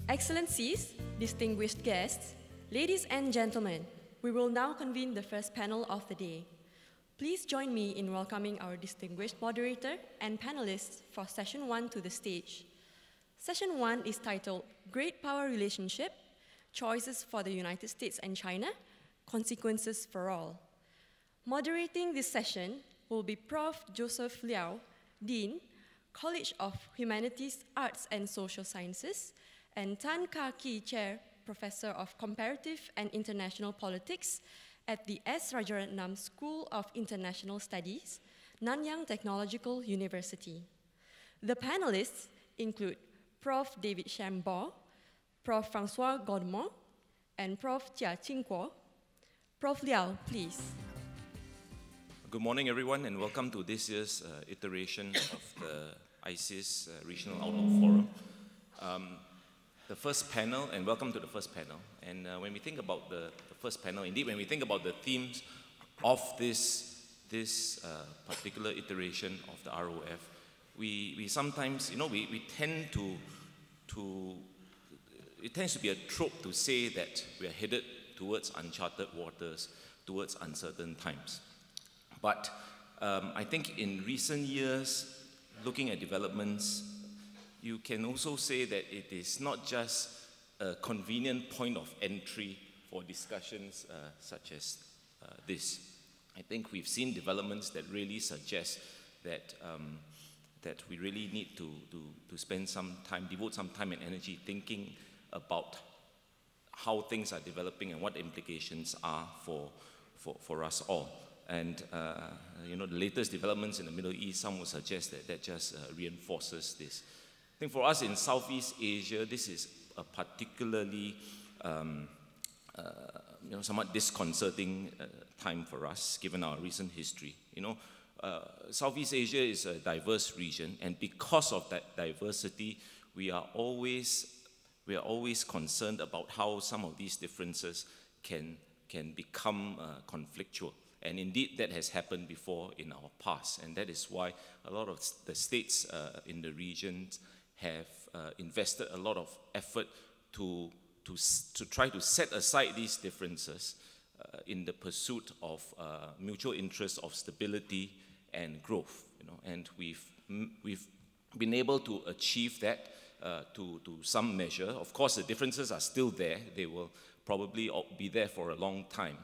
Excellencies, distinguished guests, ladies and gentlemen, we will now convene the first panel of the day. Please join me in welcoming our distinguished moderator and panelists for Session 1 to the stage. Session 1 is titled Great Power Relationship, Choices for the United States and China, Consequences for All. Moderating this session will be Prof. Joseph Liao, Dean, College of Humanities, Arts and Social Sciences, and Tan Ka Ki Chair, Professor of Comparative and International Politics at the S. Rajaratnam School of International Studies, Nanyang Technological University. The panelists include Prof. David Shambaugh, Prof. Francois Godemont, and Prof. Chia Qingguo. Prof. Liao, please. Good morning, everyone, and welcome to this year's iteration of the ISEAS Regional Outlook Forum. The first panel, and welcome to the first panel. And when we think about the first panel, indeed, when we think about the themes of this particular iteration of the ROF, we sometimes, we tend it tends to be a trope to say that we are headed towards uncharted waters, towards uncertain times. But I think in recent years, looking at developments, you can also say that it is not just a convenient point of entry for discussions such as this. I think we've seen developments that really suggest that that we really need to spend some time, devote some time and energy thinking about how things are developing and what the implications are for us all. And the latest developments in the Middle East, some would suggest that just reinforces this. I think for us in Southeast Asia, this is a particularly somewhat disconcerting time for us, given our recent history. Southeast Asia is a diverse region, and because of that diversity, we are always concerned about how some of these differences can become conflictual. And indeed, that has happened before in our past, and that is why a lot of the states in the region have invested a lot of effort to try to set aside these differences in the pursuit of mutual interests of stability and growth. And we've been able to achieve that to some measure. Of course, the differences are still there. They will probably be there for a long time.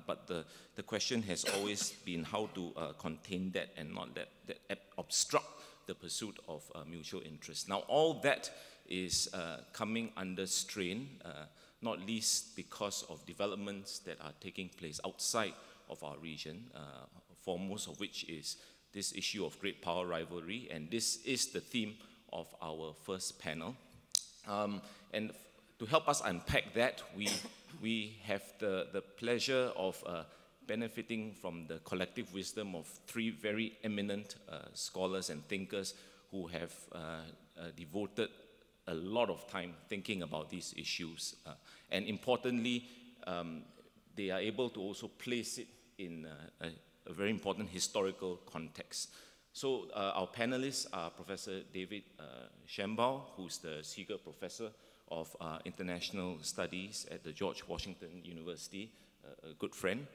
But the question has always been how to contain that and not let that obstruct the pursuit of mutual interest. Now, all that is coming under strain, not least because of developments that are taking place outside of our region, foremost of which is this issue of great power rivalry, and this is the theme of our first panel. And to help us unpack that, we have the pleasure of benefiting from the collective wisdom of three very eminent scholars and thinkers who have devoted a lot of time thinking about these issues. And importantly, they are able to also place it in a very important historical context. So our panelists are Professor David Shambaugh, who's the Seeger Professor of International Studies at the George Washington University, a good friend.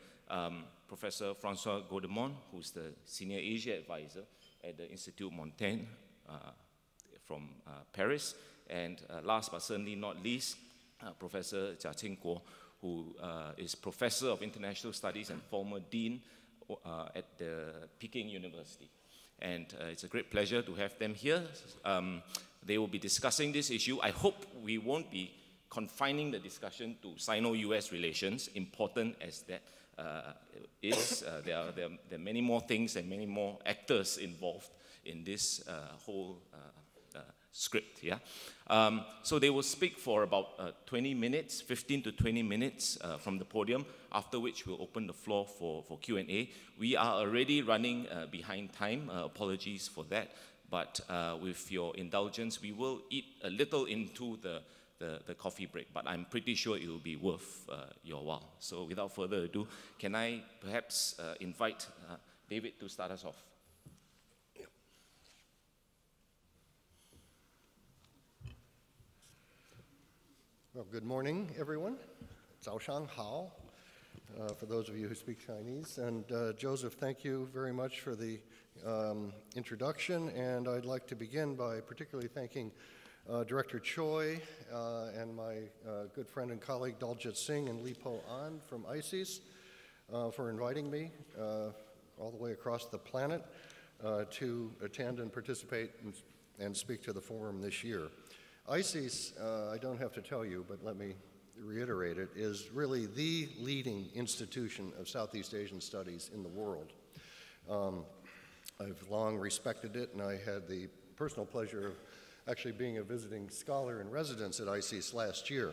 Professor Francois Godemont, who's the Senior Asia Advisor at the Institut Montaigne from Paris. And last but certainly not least, Professor Chia Qingguo, who is Professor of International Studies and former Dean at the Peking University. And it's a great pleasure to have them here. They will be discussing this issue. I hope we won't be confining the discussion to Sino-US relations, important as that is. There are many more things and many more actors involved in this whole script. Yeah. So they will speak for about 20 minutes, 15 to 20 minutes from the podium, after which we'll open the floor for Q&A. We are already running behind time. Apologies for that. But with your indulgence, we will eat a little into the coffee break, but I'm pretty sure it will be worth your while. So without further ado, can I perhaps invite David to start us off? Well, good morning, everyone. 早上好, for those of you who speak Chinese. And Joseph, thank you very much for the introduction. And I'd like to begin by particularly thanking Director Choi and my good friend and colleague Daljit Singh and Li Po An from ISEAS for inviting me all the way across the planet to attend and participate and speak to the forum this year. ISEAS, I don't have to tell you, but let me reiterate it, is really the leading institution of Southeast Asian studies in the world. I've long respected it, and I had the personal pleasure of actually being a visiting scholar in residence at ISEAS last year.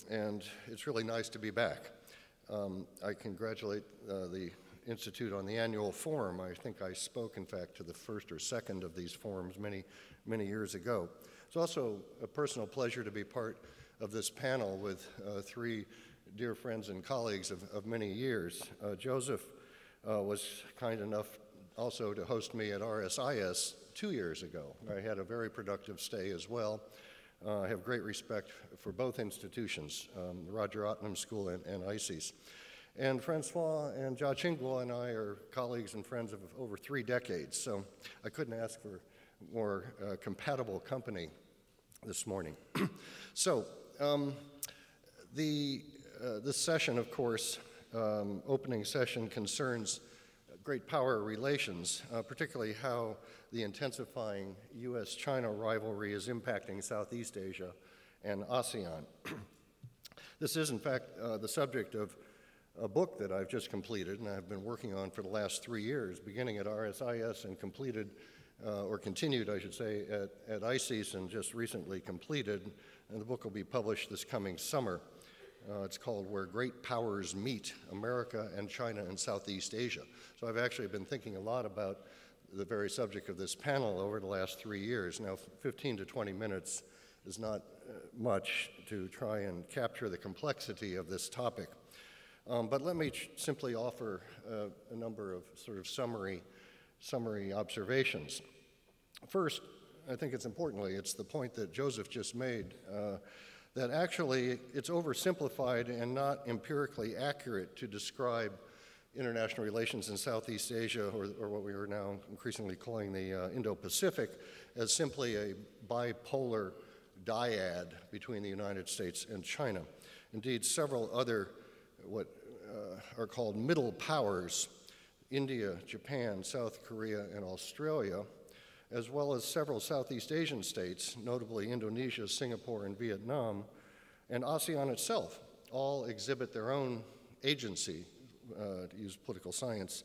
And it's really nice to be back. I congratulate the Institute on the annual forum. I think I spoke, in fact, to the first or second of these forums many years ago. It's also a personal pleasure to be part of this panel with three dear friends and colleagues of many years. Joseph was kind enough also to host me at ISEAS 2 years ago. I had a very productive stay as well. I have great respect for both institutions, Roger Ottenham School and ISEAS. And Francois and Jia Qingguo and I are colleagues and friends of over 3 decades, so I couldn't ask for more compatible company this morning. So, this session, of course, opening session concerns great power relations, particularly how the intensifying U.S.-China rivalry is impacting Southeast Asia and ASEAN. This is, in fact, the subject of a book that I've just completed and I've been working on for the last 3 years, beginning at ISEAS and completed, or continued, I should say, at ISEAS and just recently completed. And the book will be published this coming summer. It's called Where Great Powers Meet, America and China and Southeast Asia. So I've actually been thinking a lot about the very subject of this panel over the last 3 years. Now, 15 to 20 minutes is not much to try and capture the complexity of this topic. But let me simply offer a number of sort of summary observations. First, I think it's importantly, it's the point that Joseph just made, that actually it's oversimplified and not empirically accurate to describe international relations in Southeast Asia, or what we are now increasingly calling the Indo-Pacific, as simply a bipolar dyad between the United States and China. Indeed, several other what are called middle powers, India, Japan, South Korea, and Australia, as well as several Southeast Asian states, notably Indonesia, Singapore, and Vietnam, and ASEAN itself, all exhibit their own agency, to use political science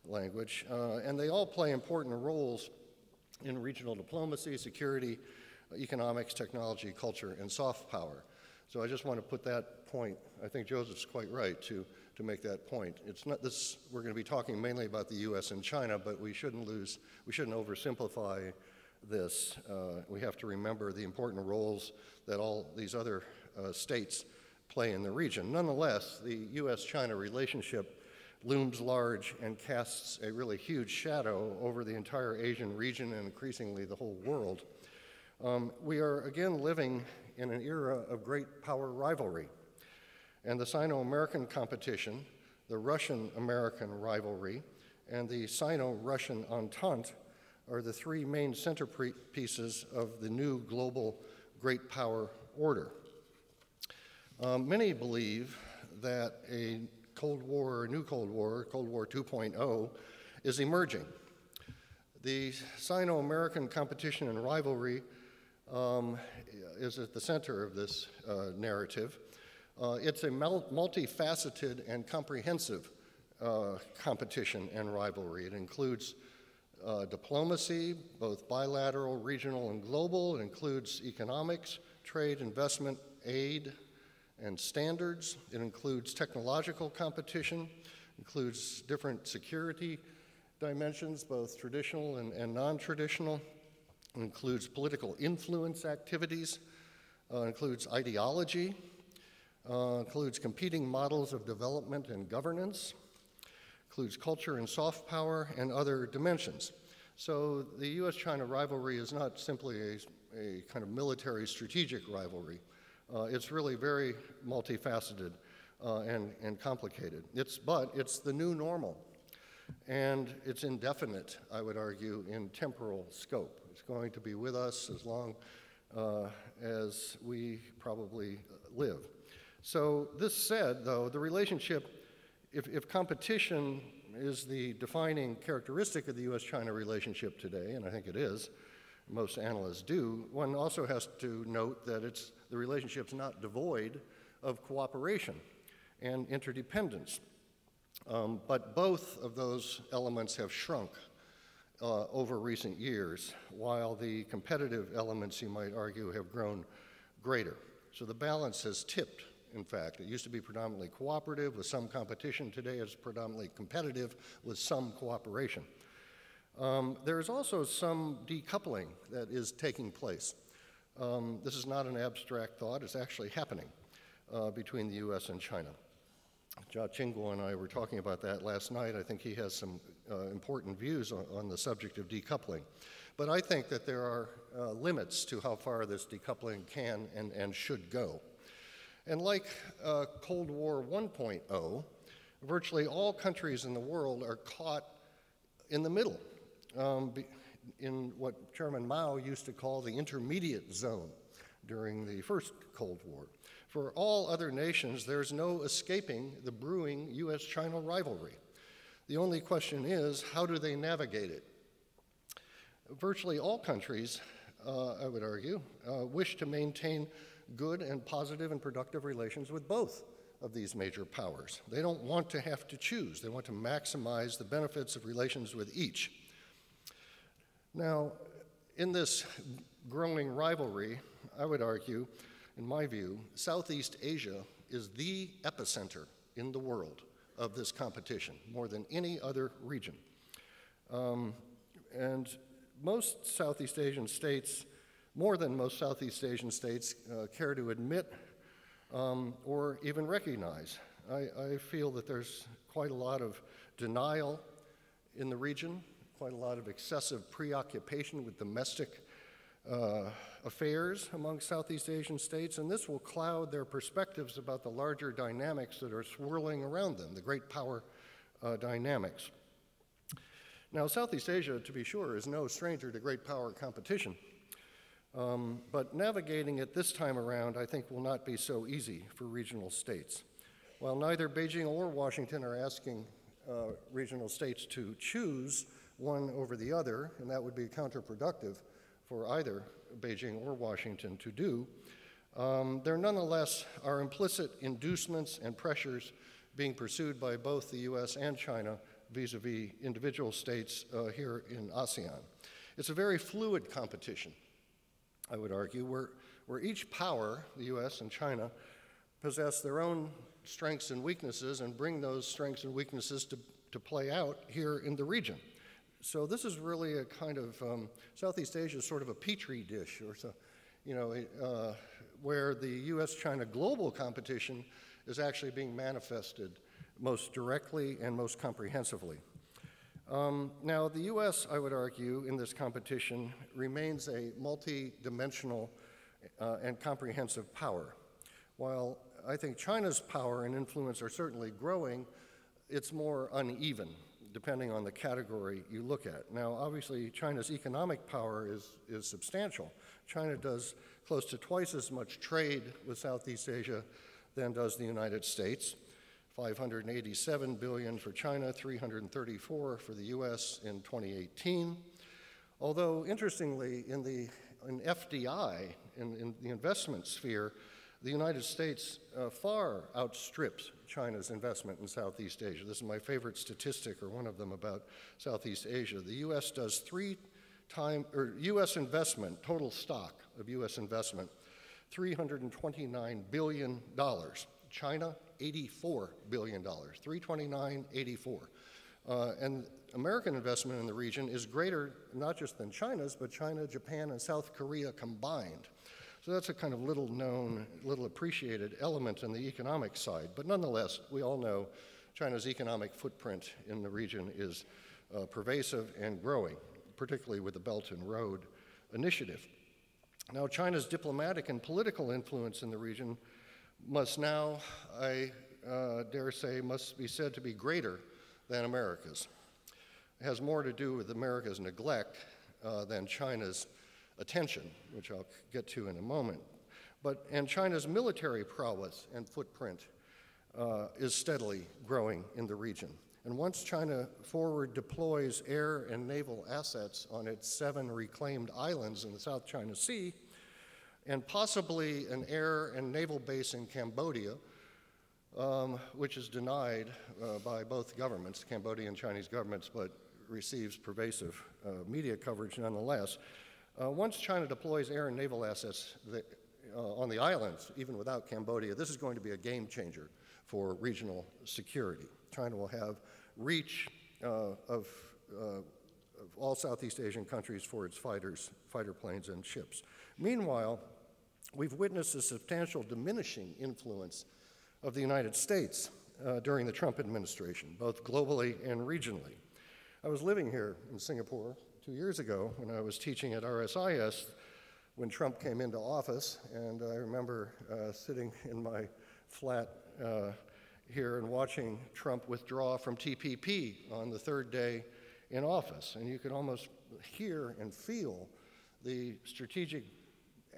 language, and they all play important roles in regional diplomacy, security, economics, technology, culture, and soft power. So I just want to put that point, I think Joseph's quite right to make that point. It's not this, we're going to be talking mainly about the US and China, but we shouldn't oversimplify this. We have to remember the important roles that all these other states play in the region. Nonetheless, the US-China relationship looms large and casts a really huge shadow over the entire Asian region and increasingly the whole world. We are again living in an era of great power rivalry. And the Sino-American competition, the Russian-American rivalry, and the Sino-Russian Entente are the 3 main centerpieces of the new global great power order. Many believe that a Cold War, new Cold War, Cold War 2.0, is emerging. The Sino-American competition and rivalry is at the center of this narrative. It's a multifaceted and comprehensive competition and rivalry. It includes diplomacy, both bilateral, regional, and global. It includes economics, trade, investment, aid, and standards. It includes technological competition, includes different security dimensions, both traditional and non-traditional. It includes political influence activities, includes ideology, includes competing models of development and governance, includes culture and soft power, and other dimensions. So the US-China rivalry is not simply a kind of military strategic rivalry. It's really very multifaceted and complicated. But it's the new normal, and it's indefinite, I would argue, in temporal scope. It's going to be with us as long as we probably live. So this said, though, the relationship, if competition is the defining characteristic of the U.S.-China relationship today, and I think it is, most analysts do, one also has to note that the relationship's not devoid of cooperation and interdependence. But both of those elements have shrunk over recent years, while the competitive elements, you might argue, have grown greater. So the balance has tipped, in fact. It used to be predominantly cooperative with some competition. Today it's predominantly competitive with some cooperation. There is also some decoupling that is taking place. This is not an abstract thought. It's actually happening between the U.S. and China. Jia Qingguo and I were talking about that last night. I think he has some important views on the subject of decoupling. But I think that there are limits to how far this decoupling can and should go. And like Cold War 1.0, virtually all countries in the world are caught in the middle, in what Chairman Mao used to call the intermediate zone during the first Cold War. For all other nations, there's no escaping the brewing U.S.-China rivalry. The only question is, how do they navigate it? Virtually all countries, I would argue, wish to maintain good and positive and productive relations with both of these major powers. They don't want to have to choose. They want to maximize the benefits of relations with each. Now, in this growing rivalry, I would argue, in my view, Southeast Asia is the epicenter in the world of this competition, more than any other region. And most Southeast Asian states, more than most Southeast Asian states, care to admit or even recognize. I feel that there's quite a lot of denial in the region, quite a lot of excessive preoccupation with domestic affairs among Southeast Asian states, and this will cloud their perspectives about the larger dynamics that are swirling around them, the great power dynamics. Now, Southeast Asia, to be sure, is no stranger to great power competition, but navigating it this time around, I think, will not be so easy for regional states. While neither Beijing or Washington are asking regional states to choose one over the other, and that would be counterproductive for either Beijing or Washington to do, there nonetheless are implicit inducements and pressures being pursued by both the U.S. and China vis-a-vis individual states here in ASEAN. It's a very fluid competition, I would argue, where each power, the U.S. and China, possess their own strengths and weaknesses and bring those strengths and weaknesses to play out here in the region. So this is really a kind of, Southeast Asia is sort of a petri dish, or so, where the U.S.-China global competition is actually being manifested most directly and most comprehensively. Now, the U.S., I would argue, in this competition remains a multi-dimensional and comprehensive power. While I think China's power and influence are certainly growing, it's more uneven, depending on the category you look at. Now, obviously, China's economic power is substantial. China does close to twice as much trade with Southeast Asia than does the United States. $587 billion for China, $334 for the U.S. in 2018. Although, interestingly, in FDI, in the investment sphere, the United States far outstrips China's investment in Southeast Asia. This is my favorite statistic, or one of them, about Southeast Asia. The U.S. does U.S. investment, total stock of U.S. investment, $329 billion. China, $84 billion, 329, 84. And American investment in the region is greater, not just than China's, but China, Japan, and South Korea combined. So that's a kind of little known, little appreciated element in the economic side. But nonetheless, we all know China's economic footprint in the region is pervasive and growing, particularly with the Belt and Road Initiative. Now, China's diplomatic and political influence in the region must now, I dare say, must be said to be greater than America's. It has more to do with America's neglect than China's attention, which I'll get to in a moment. And China's military prowess and footprint is steadily growing in the region. And once China forward deploys air and naval assets on its 7 reclaimed islands in the South China Sea, and possibly an air and naval base in Cambodia, which is denied by both governments, Cambodian and Chinese governments, but receives pervasive media coverage nonetheless. Once China deploys air and naval assets on the islands, even without Cambodia, this is going to be a game changer for regional security. China will have reach of all Southeast Asian countries for its fighter planes and ships. Meanwhile, we've witnessed a substantial diminishing influence of the United States during the Trump administration, both globally and regionally. I was living here in Singapore 2 years ago when I was teaching at ISEAS when Trump came into office, and I remember sitting in my flat here and watching Trump withdraw from TPP on the 3rd day in office. And you could almost hear and feel the strategic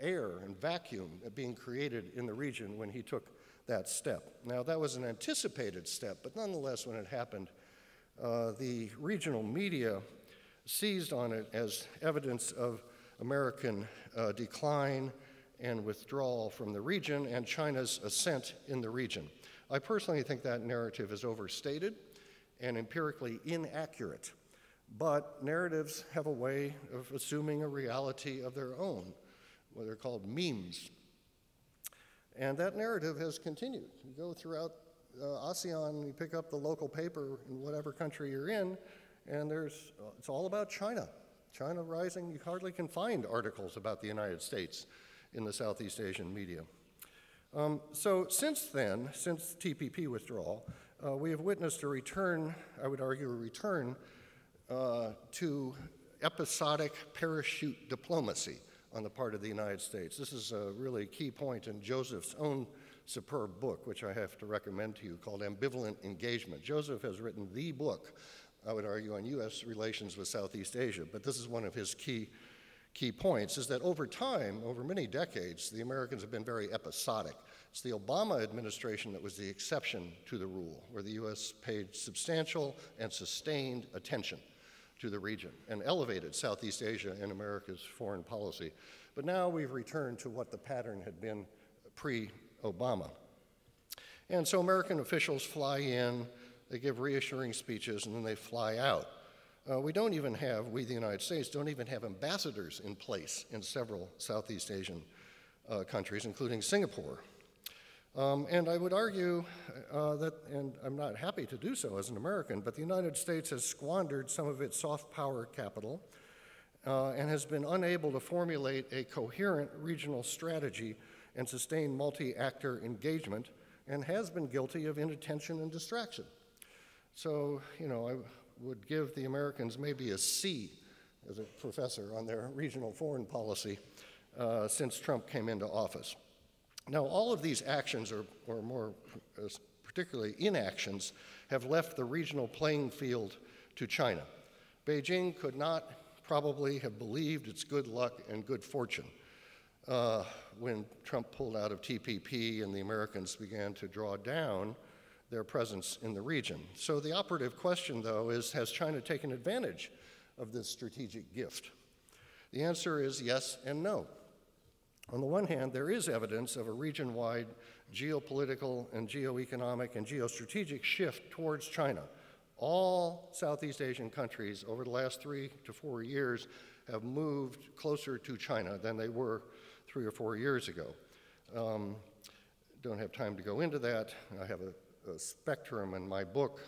air and vacuum being created in the region when he took that step. Now, that was an anticipated step, but nonetheless, when it happened, the regional media seized on it as evidence of American decline and withdrawal from the region and China's ascent in the region. I personally think that narrative is overstated and empirically inaccurate, but narratives have a way of assuming a reality of their own, what are called memes. And that narrative has continued. You go throughout ASEAN, you pick up the local paper in whatever country you're in, and it's all about China. China rising, you hardly can find articles about the United States in the Southeast Asian media. So since then, since TPP withdrawal, we have witnessed a return, I would argue a return to episodic parachute diplomacy on the part of the United States. This is a really key point in Joseph's own superb book, which I have to recommend to you, called Ambivalent Engagement. Joseph has written the book, I would argue, on U.S. relations with Southeast Asia, but this is one of his key points, is that over time, over many decades, the Americans have been very episodic. It's the Obama administration that was the exception to the rule, where the U.S. paid substantial and sustained attention to the region and elevated Southeast Asia in America's foreign policy. But now we've returned to what the pattern had been pre-Obama. And so American officials fly in, they give reassuring speeches, and then they fly out. We, the United States, don't even have ambassadors in place in several Southeast Asian countries, including Singapore. And I would argue that, and I'm not happy to do so as an American, but the United States has squandered some of its soft power capital and has been unable to formulate a coherent regional strategy and sustain multi-actor engagement, and has been guilty of inattention and distraction. So, I would give the Americans maybe a C as a professor on their regional foreign policy since Trump came into office. Now, all of these actions, or more particularly inactions, have left the regional playing field to China. Beijing could not probably have believed its good luck and good fortune when Trump pulled out of TPP and the Americans began to draw down their presence in the region. So the operative question, though, is, has China taken advantage of this strategic gift? The answer is yes and no. On the one hand, there is evidence of a region-wide geopolitical and geoeconomic and geostrategic shift towards China. All Southeast Asian countries over the last 3 to 4 years have moved closer to China than they were 3 or 4 years ago. Don't have time to go into that. I have a spectrum in my book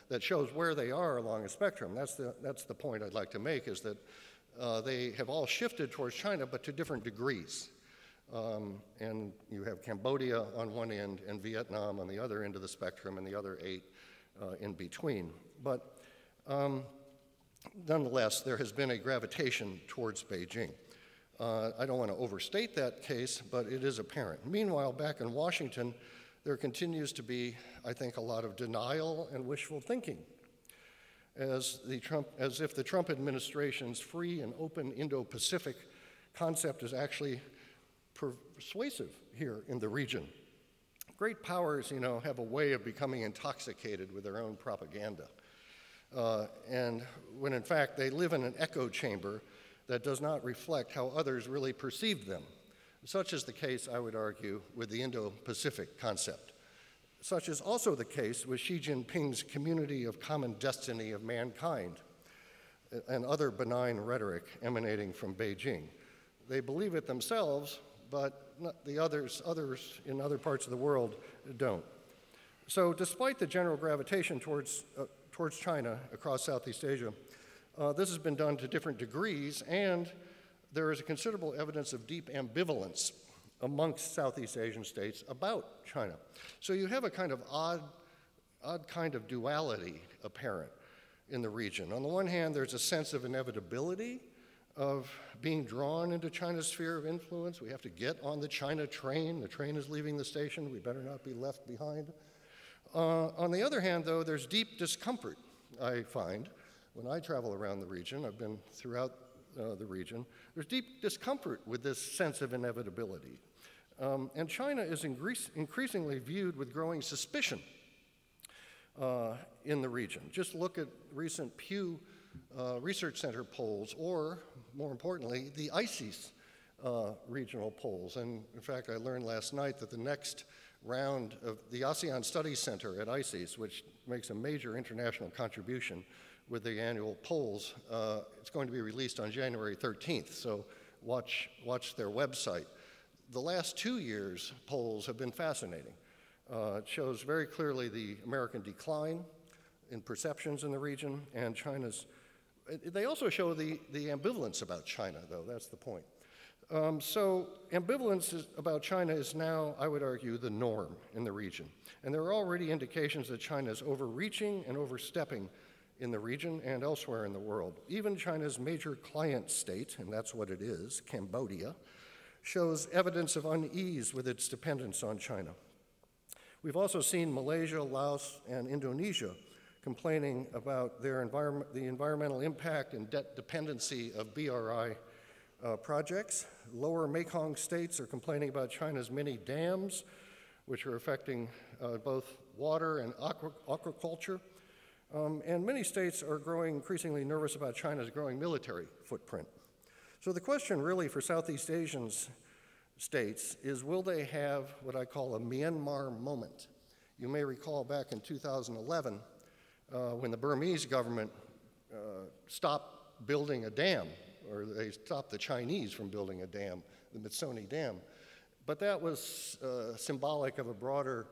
that shows where they are along a spectrum. That's the point I'd like to make, is that they have all shifted towards China, but to different degrees. And you have Cambodia on one end and Vietnam on the other end of the spectrum, and the other 8 in between. But nonetheless, there has been a gravitation towards Beijing. I don't want to overstate that case, but it is apparent. Meanwhile, back in Washington, there continues to be, I think, a lot of denial and wishful thinking, as if the Trump administration's free and open Indo-Pacific concept is actually persuasive here in the region. Great powers, you know, have a way of becoming intoxicated with their own propaganda. And when in fact they live in an echo chamber that does not reflect how others really perceive them. Such is the case, I would argue, with the Indo-Pacific concept. Such is also the case with Xi Jinping's community of common destiny of mankind and other benign rhetoric emanating from Beijing. They believe it themselves, but the others in other parts of the world don't. So despite the general gravitation towards China across Southeast Asia, this has been done to different degrees, and there is a considerable evidence of deep ambivalence amongst Southeast Asian states about China. So you have a kind of odd kind of duality apparent in the region. On the one hand, there's a sense of inevitability of being drawn into China's sphere of influence. We have to get on the China train. The train is leaving the station. We better not be left behind. On the other hand, though, there's deep discomfort, I find, when I travel around the region. I've been throughout the region. There's deep discomfort with this sense of inevitability. And China is increasingly viewed with growing suspicion in the region. Just look at recent Pew Research Center polls, or more importantly, the ISEAS regional polls. And in fact, I learned last night that the next round of the ASEAN Studies Center at ISEAS, which makes a major international contribution with the annual polls, it's going to be released on January 13th, so watch their website. The last 2 years' polls have been fascinating. It shows very clearly the American decline in perceptions in the region, and China's. They also show the ambivalence about China, though, that's the point. So ambivalence about China is now, I would argue, the norm in the region. And there are already indications that China is overreaching and overstepping in the region and elsewhere in the world. Even China's major client state, and that's what it is, Cambodia, shows evidence of unease with its dependence on China. We've also seen Malaysia, Laos, and Indonesia complaining about the environmental impact and debt dependency of BRI projects. Lower Mekong states are complaining about China's many dams, which are affecting both water and aquaculture. And many states are growing increasingly nervous about China's growing military footprint. So the question really for Southeast Asian states is, will they have what I call a Myanmar moment? You may recall back in 2011, when the Burmese government stopped building a dam, or they stopped the Chinese from building a dam, the Mitsoni Dam. But that was symbolic of a broader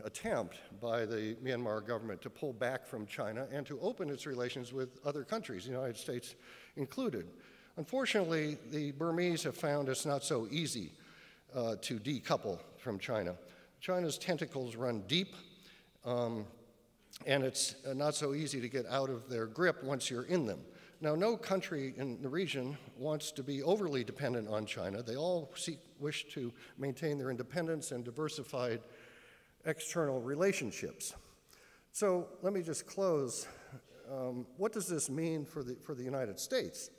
attempt by the Myanmar government to pull back from China and to open its relations with other countries, the United States included. Unfortunately, the Burmese have found it's not so easy to decouple from China. China's tentacles run deep, and it's not so easy to get out of their grip once you're in them. Now, no country in the region wants to be overly dependent on China. They all wish to maintain their independence and diversified external relationships. So let me just close. What does this mean for the United States?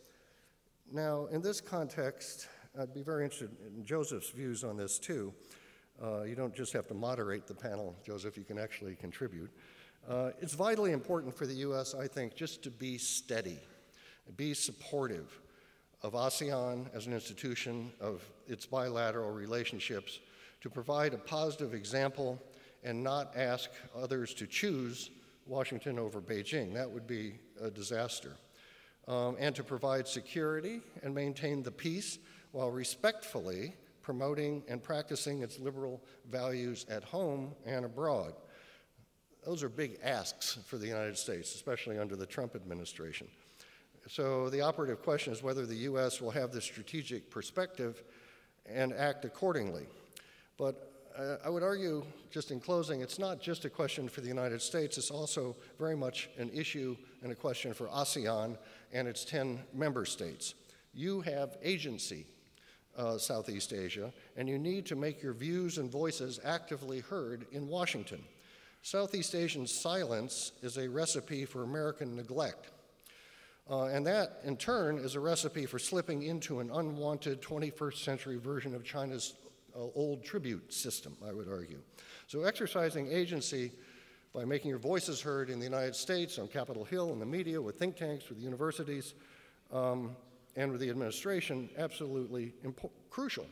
Now, in this context, I'd be very interested in Joseph's views on this too. You don't just have to moderate the panel, Joseph, you can actually contribute. It's vitally important for the U.S., I think, just to be steady, be supportive of ASEAN as an institution, of its bilateral relationships, to provide a positive example and not ask others to choose Washington over Beijing. That would be a disaster. And to provide security and maintain the peace while respectfully promoting and practicing its liberal values at home and abroad. Those are big asks for the United States, especially under the Trump administration. So the operative question is whether the U.S. will have this strategic perspective and act accordingly. But I would argue, just in closing, it's not just a question for the United States, it's also very much an issue and a question for ASEAN and its 10 member states. You have agency, Southeast Asia, and you need to make your views and voices actively heard in Washington. Southeast Asian silence is a recipe for American neglect. And that, in turn, is a recipe for slipping into an unwanted 21st century version of China's old tribute system, I would argue. So exercising agency by making your voices heard in the United States, on Capitol Hill, in the media, with think tanks, with universities, and with the administration, absolutely crucial.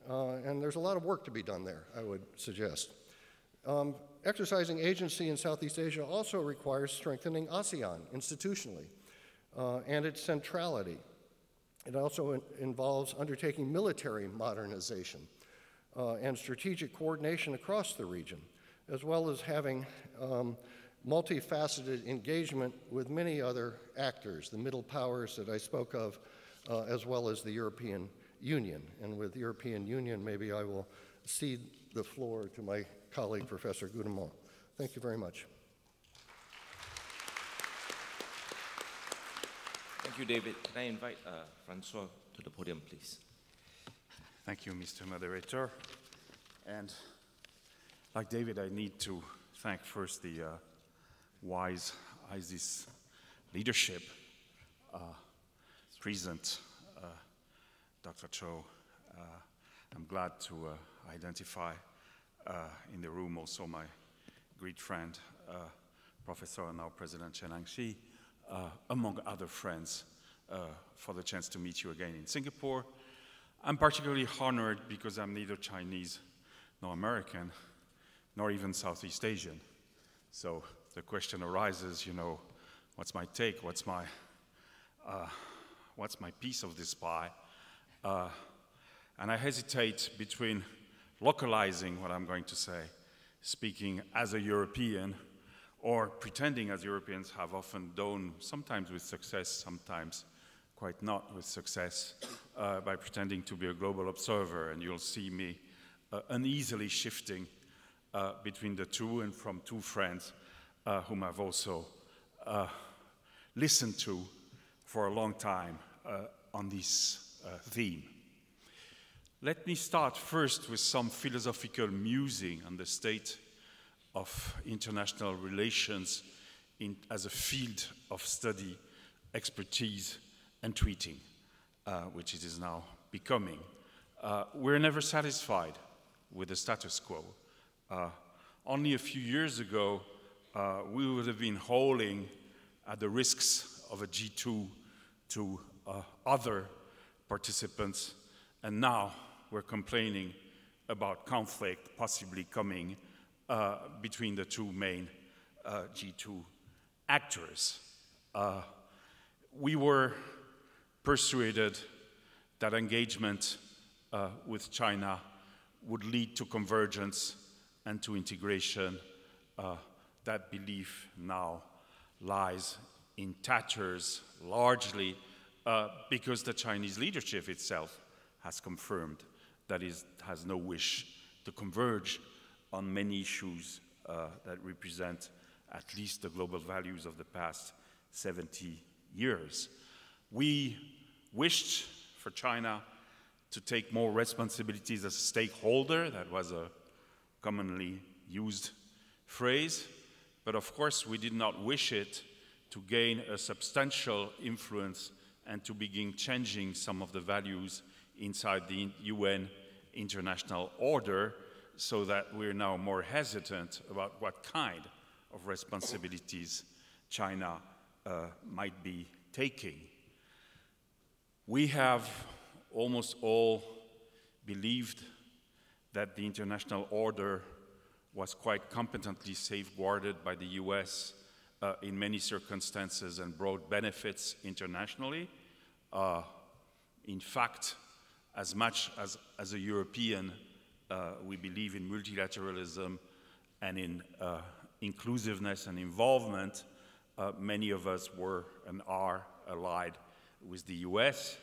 And there's a lot of work to be done there, I would suggest. Exercising agency in Southeast Asia also requires strengthening ASEAN institutionally and its centrality. It also involves undertaking military modernization and strategic coordination across the region, as well as having multifaceted engagement with many other actors, the middle powers that I spoke of, as well as the European Union. And with the European Union, maybe I will cede the floor to my colleague, Professor Goudomont. Thank you very much. Thank you, David. Can I invite Francois to the podium, please? Thank you, Mr. Moderator. And like David, I need to thank first the wise ISEAS leadership, President Dr. Cho. I'm glad to identify in the room also my great friend, Professor and now President Chen Angxi, among other friends, for the chance to meet you again in Singapore. I'm particularly honored because I'm neither Chinese nor American, nor even Southeast Asian. So the question arises, you know, what's my take? What's my piece of this pie? And I hesitate between localizing what I'm going to say, speaking as a European, or pretending, as Europeans have often done, sometimes with success, sometimes quite not with success, by pretending to be a global observer. And you'll see me uneasily shifting between the two, and from two friends whom I've also listened to for a long time on this theme. Let me start first with some philosophical musing on the state of international relations as a field of study, expertise, and tweeting, which it is now becoming. We're never satisfied with the status quo. Only a few years ago, we would have been howling at the risks of a G2 to other participants, and now we're complaining about conflict possibly coming between the two main G2 actors. We were persuaded that engagement with China would lead to convergence and to integration. That belief now lies in tatters, largely because the Chinese leadership itself has confirmed that it has no wish to converge on many issues that represent at least the global values of the past 70 years. We wished for China to take more responsibilities as a stakeholder. That was a commonly used phrase. But of course, we did not wish it to gain a substantial influence and to begin changing some of the values inside the UN international order, so that we're now more hesitant about what kind of responsibilities China might be taking. We have almost all believed that the international order was quite competently safeguarded by the US in many circumstances and brought benefits internationally. In fact, as much as a European, we believe in multilateralism and in inclusiveness and involvement. Many of us were and are allied with the US,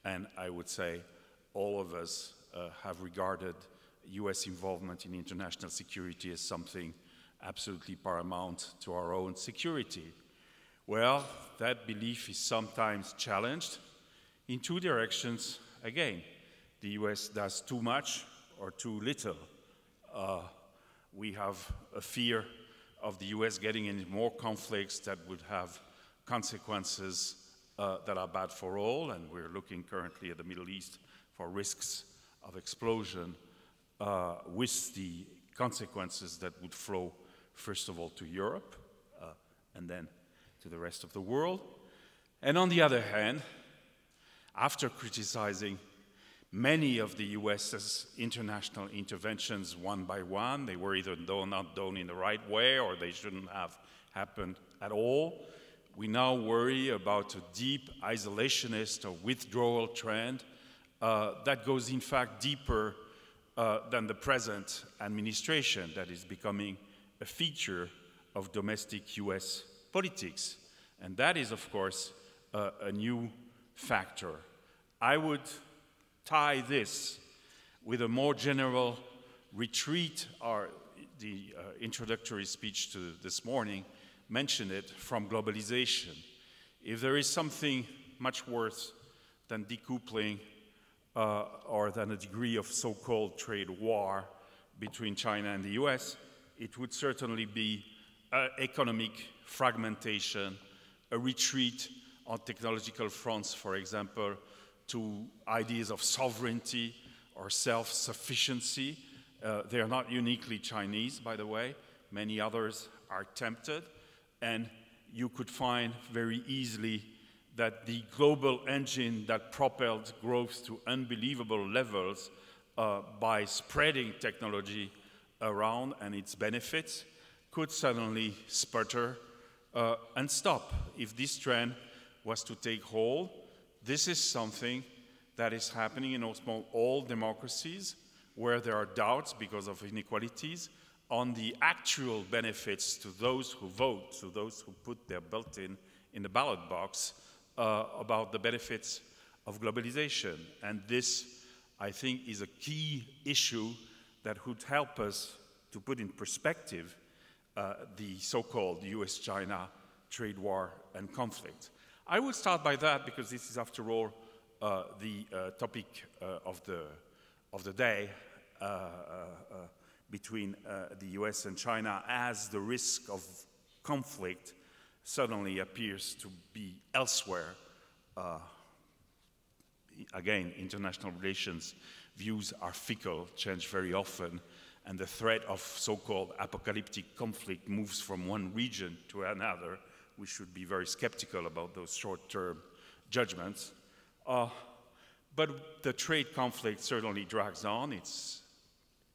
and I would say all of us have regarded US involvement in international security as something absolutely paramount to our own security. Well, that belief is sometimes challenged in two directions. Again, the US does too much or too little. We have a fear of the US getting into more conflicts that would have consequences that are bad for all, and we're looking currently at the Middle East for risks of explosion with the consequences that would flow, first of all, to Europe and then to the rest of the world. And on the other hand, after criticizing many of the US's international interventions one by one, they were either not done in the right way or they shouldn't have happened at all. We now worry about a deep isolationist or withdrawal trend that goes, in fact, deeper than the present administration, that is becoming a feature of domestic US politics. And that is, of course, a new factor. I would tie this with a more general retreat, or the introductory speech to this morning mentioned it, from globalization. If there is something much worse than decoupling or than a degree of so-called trade war between China and the US, it would certainly be economic fragmentation, a retreat on technological fronts, for example, to ideas of sovereignty or self-sufficiency. They are not uniquely Chinese, by the way. Many others are tempted. And you could find very easily that the global engine that propelled growth to unbelievable levels by spreading technology around and its benefits could suddenly sputter and stop. If this trend was to take hold, this is something that is happening in almost all democracies where there are doubts because of inequalities on the actual benefits to those who vote, to those who put their belt in the ballot box, about the benefits of globalization. And this, I think, is a key issue that would help us to put in perspective the so-called US-China trade war and conflict. I would start by that because this is, after all, the topic of the day between the US and China, as the risk of conflict suddenly appears to be elsewhere. Again, international relations views are fickle, change very often, and the threat of so-called apocalyptic conflict moves from one region to another. We should be very skeptical about those short-term judgments. But the trade conflict certainly drags on. It's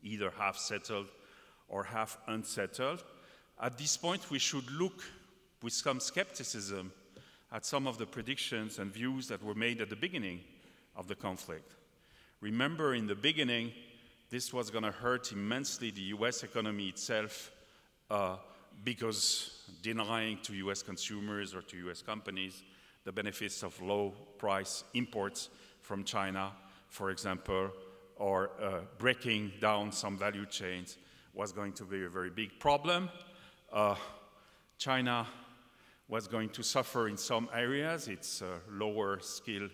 either half settled or half unsettled. At this point, we should look with some skepticism at some of the predictions and views that were made at the beginning of the conflict. Remember, in the beginning, this was going to hurt immensely the US economy itself because denying to US consumers or to US companies the benefits of low-price imports from China, for example, or breaking down some value chains was going to be a very big problem. China was going to suffer in some areas, its lower skilled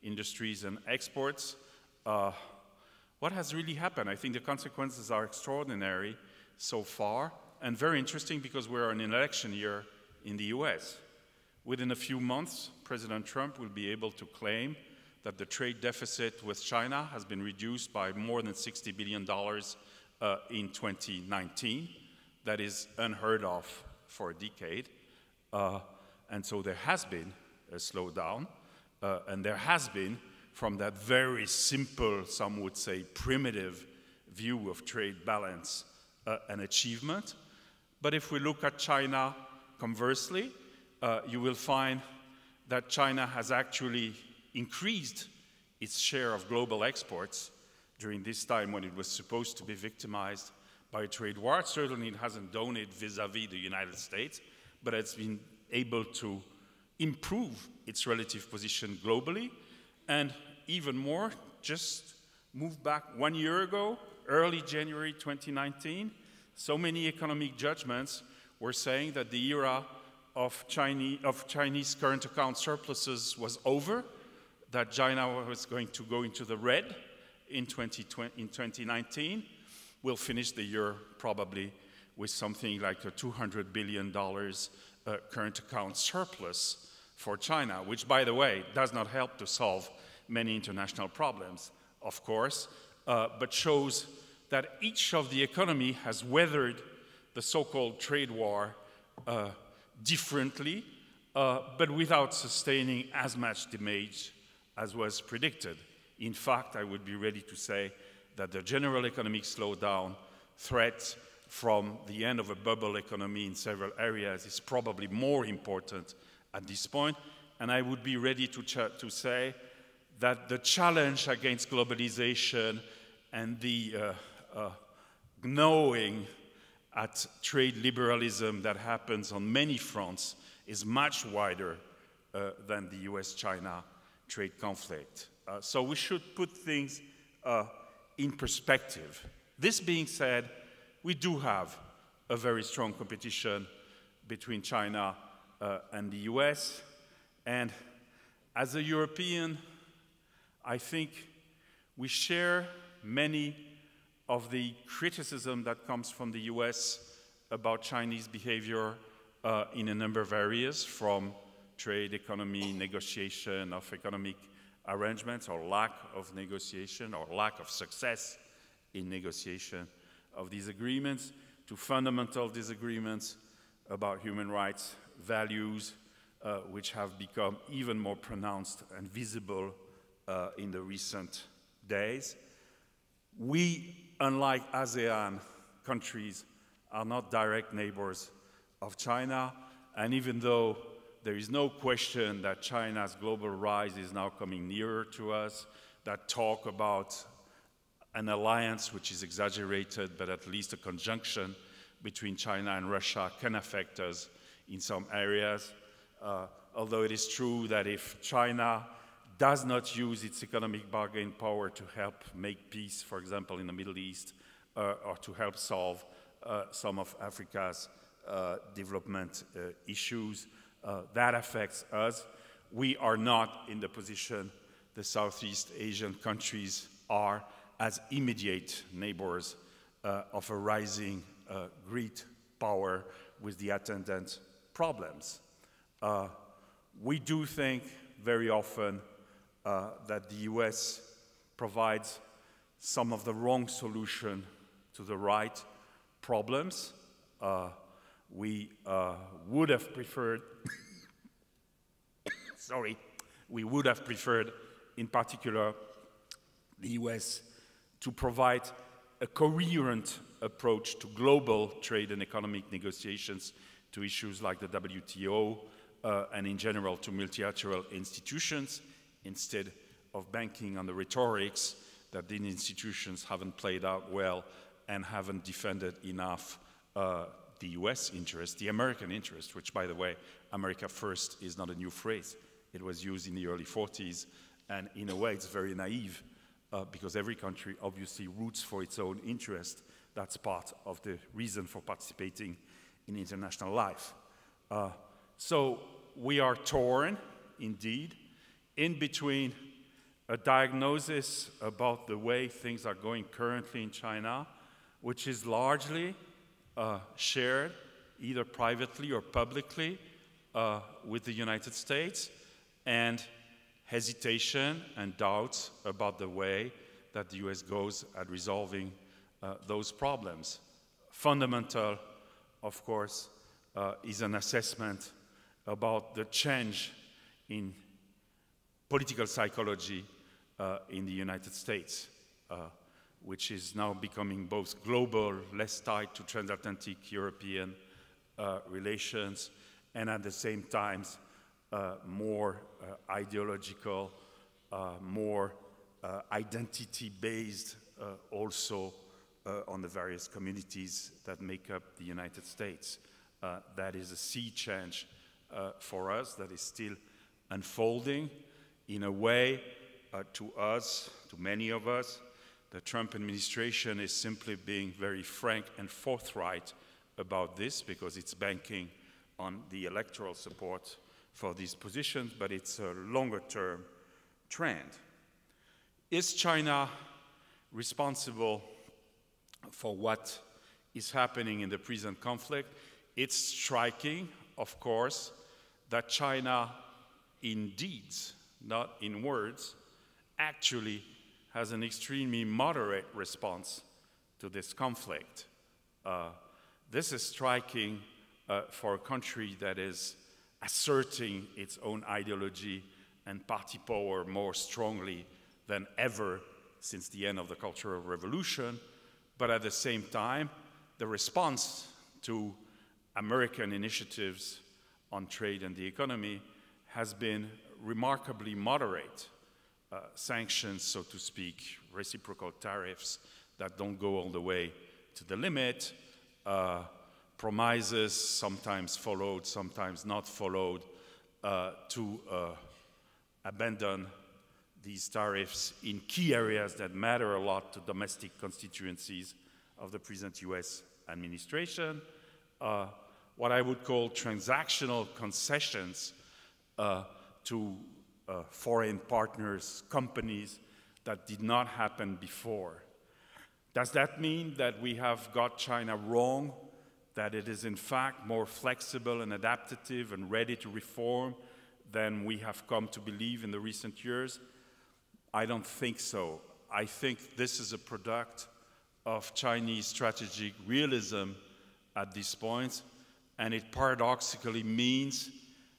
industries and exports. What has really happened? I think the consequences are extraordinary so far, and very interesting because we're in an election year in the US. Within a few months, President Trump will be able to claim that the trade deficit with China has been reduced by more than $60 billion in 2019. That is unheard of for a decade. And so there has been a slowdown, and there has been, from that very simple, some would say primitive view of trade balance, an achievement. But if we look at China conversely, you will find that China has actually increased its share of global exports during this time when it was supposed to be victimized by a trade war. Certainly it hasn't done it vis-a-vis the United States, but it's been able to improve its relative position globally. And even more, just move back 1 year ago, early January 2019, so many economic judgments were saying that the era of Chinese current account surpluses was over, that China was going to go into the red in 2019. We'll finish the year probably with something like a $200 billion current account surplus for China, which, by the way, does not help to solve many international problems, of course, but shows that each of the economy has weathered the so-called trade war differently, but without sustaining as much damage as was predicted. In fact, I would be ready to say that the general economic slowdown threat from the end of a bubble economy in several areas is probably more important at this point. And I would be ready to say that the challenge against globalization and the gnawing at trade liberalism that happens on many fronts is much wider than the US-China trade conflict. So we should put things in perspective. This being said, we do have a very strong competition between China and the US. And as a European, I think we share many of the criticism that comes from the US about Chinese behavior in a number of areas, from trade, economy, negotiation of economic arrangements, or lack of negotiation, or lack of success in negotiation of these agreements, to fundamental disagreements about human rights, values, which have become even more pronounced and visible in the recent days. We, unlike ASEAN countries, are not direct neighbors of China, and even though there is no question that China's global rise is now coming nearer to us, that talk about an alliance which is exaggerated, but at least a conjunction between China and Russia can affect us in some areas. Although it is true that if China does not use its economic bargaining power to help make peace, for example, in the Middle East, or to help solve some of Africa's development issues, that affects us. We are not in the position the Southeast Asian countries are as immediate neighbors of a rising great power with the attendant problems. We do think very often that the US provides some of the wrong solution to the right problems. We would have preferred, we would have preferred, in particular, the US to provide a coherent approach to global trade and economic negotiations, to issues like the WTO, and in general to multilateral institutions, instead of banking on the rhetorics that these institutions haven't played out well and haven't defended enough the US interest, the American interest, which, by the way, America first is not a new phrase. It was used in the early 40s, and in a way it's very naive because every country obviously roots for its own interest. That's part of the reason for participating in international life. So we are torn, indeed, in between a diagnosis about the way things are going currently in China, which is largely shared either privately or publicly with the United States, and hesitation and doubts about the way that the US goes at resolving those problems. Fundamental, of course, is an assessment about the change in political psychology in the United States, which is now becoming both global, less tied to transatlantic European relations, and at the same time more ideological, more identity-based also on the various communities that make up the United States. That is a sea change for us that is still unfolding in a way to us, to many of us. The Trump administration is simply being very frank and forthright about this because it's banking on the electoral support for these positions, but it's a longer-term trend. Is China responsible for what is happening in the present conflict? It's striking, of course, that China in deeds, not in words, actually has an extremely moderate response to this conflict. This is striking for a country that is asserting its own ideology and party power more strongly than ever since the end of the Cultural Revolution, but at the same time, the response to American initiatives on trade and the economy has been remarkably moderate. Sanctions, so to speak, reciprocal tariffs that don't go all the way to the limit, promises, sometimes followed, sometimes not followed, to abandon these tariffs in key areas that matter a lot to domestic constituencies of the present US administration. What I would call transactional concessions to foreign partners, companies, that did not happen before. Does that mean that we have got China wrong, that it is in fact more flexible and adaptive and ready to reform than we have come to believe in the recent years? I don't think so. I think this is a product of Chinese strategic realism at this point, and it paradoxically means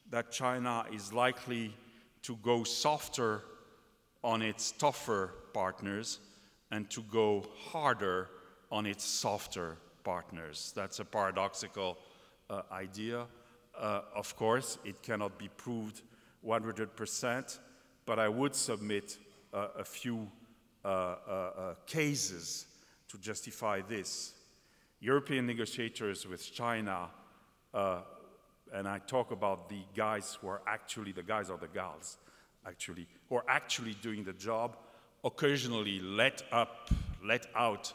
that China is likely to go softer on its tougher partners and to go harder on its softer partners. That's a paradoxical idea. Of course, it cannot be proved 100%, but I would submit a few cases to justify this. European negotiators with China, and I talk about the guys who are actually, the guys or the gals, actually, who are actually doing the job, occasionally let out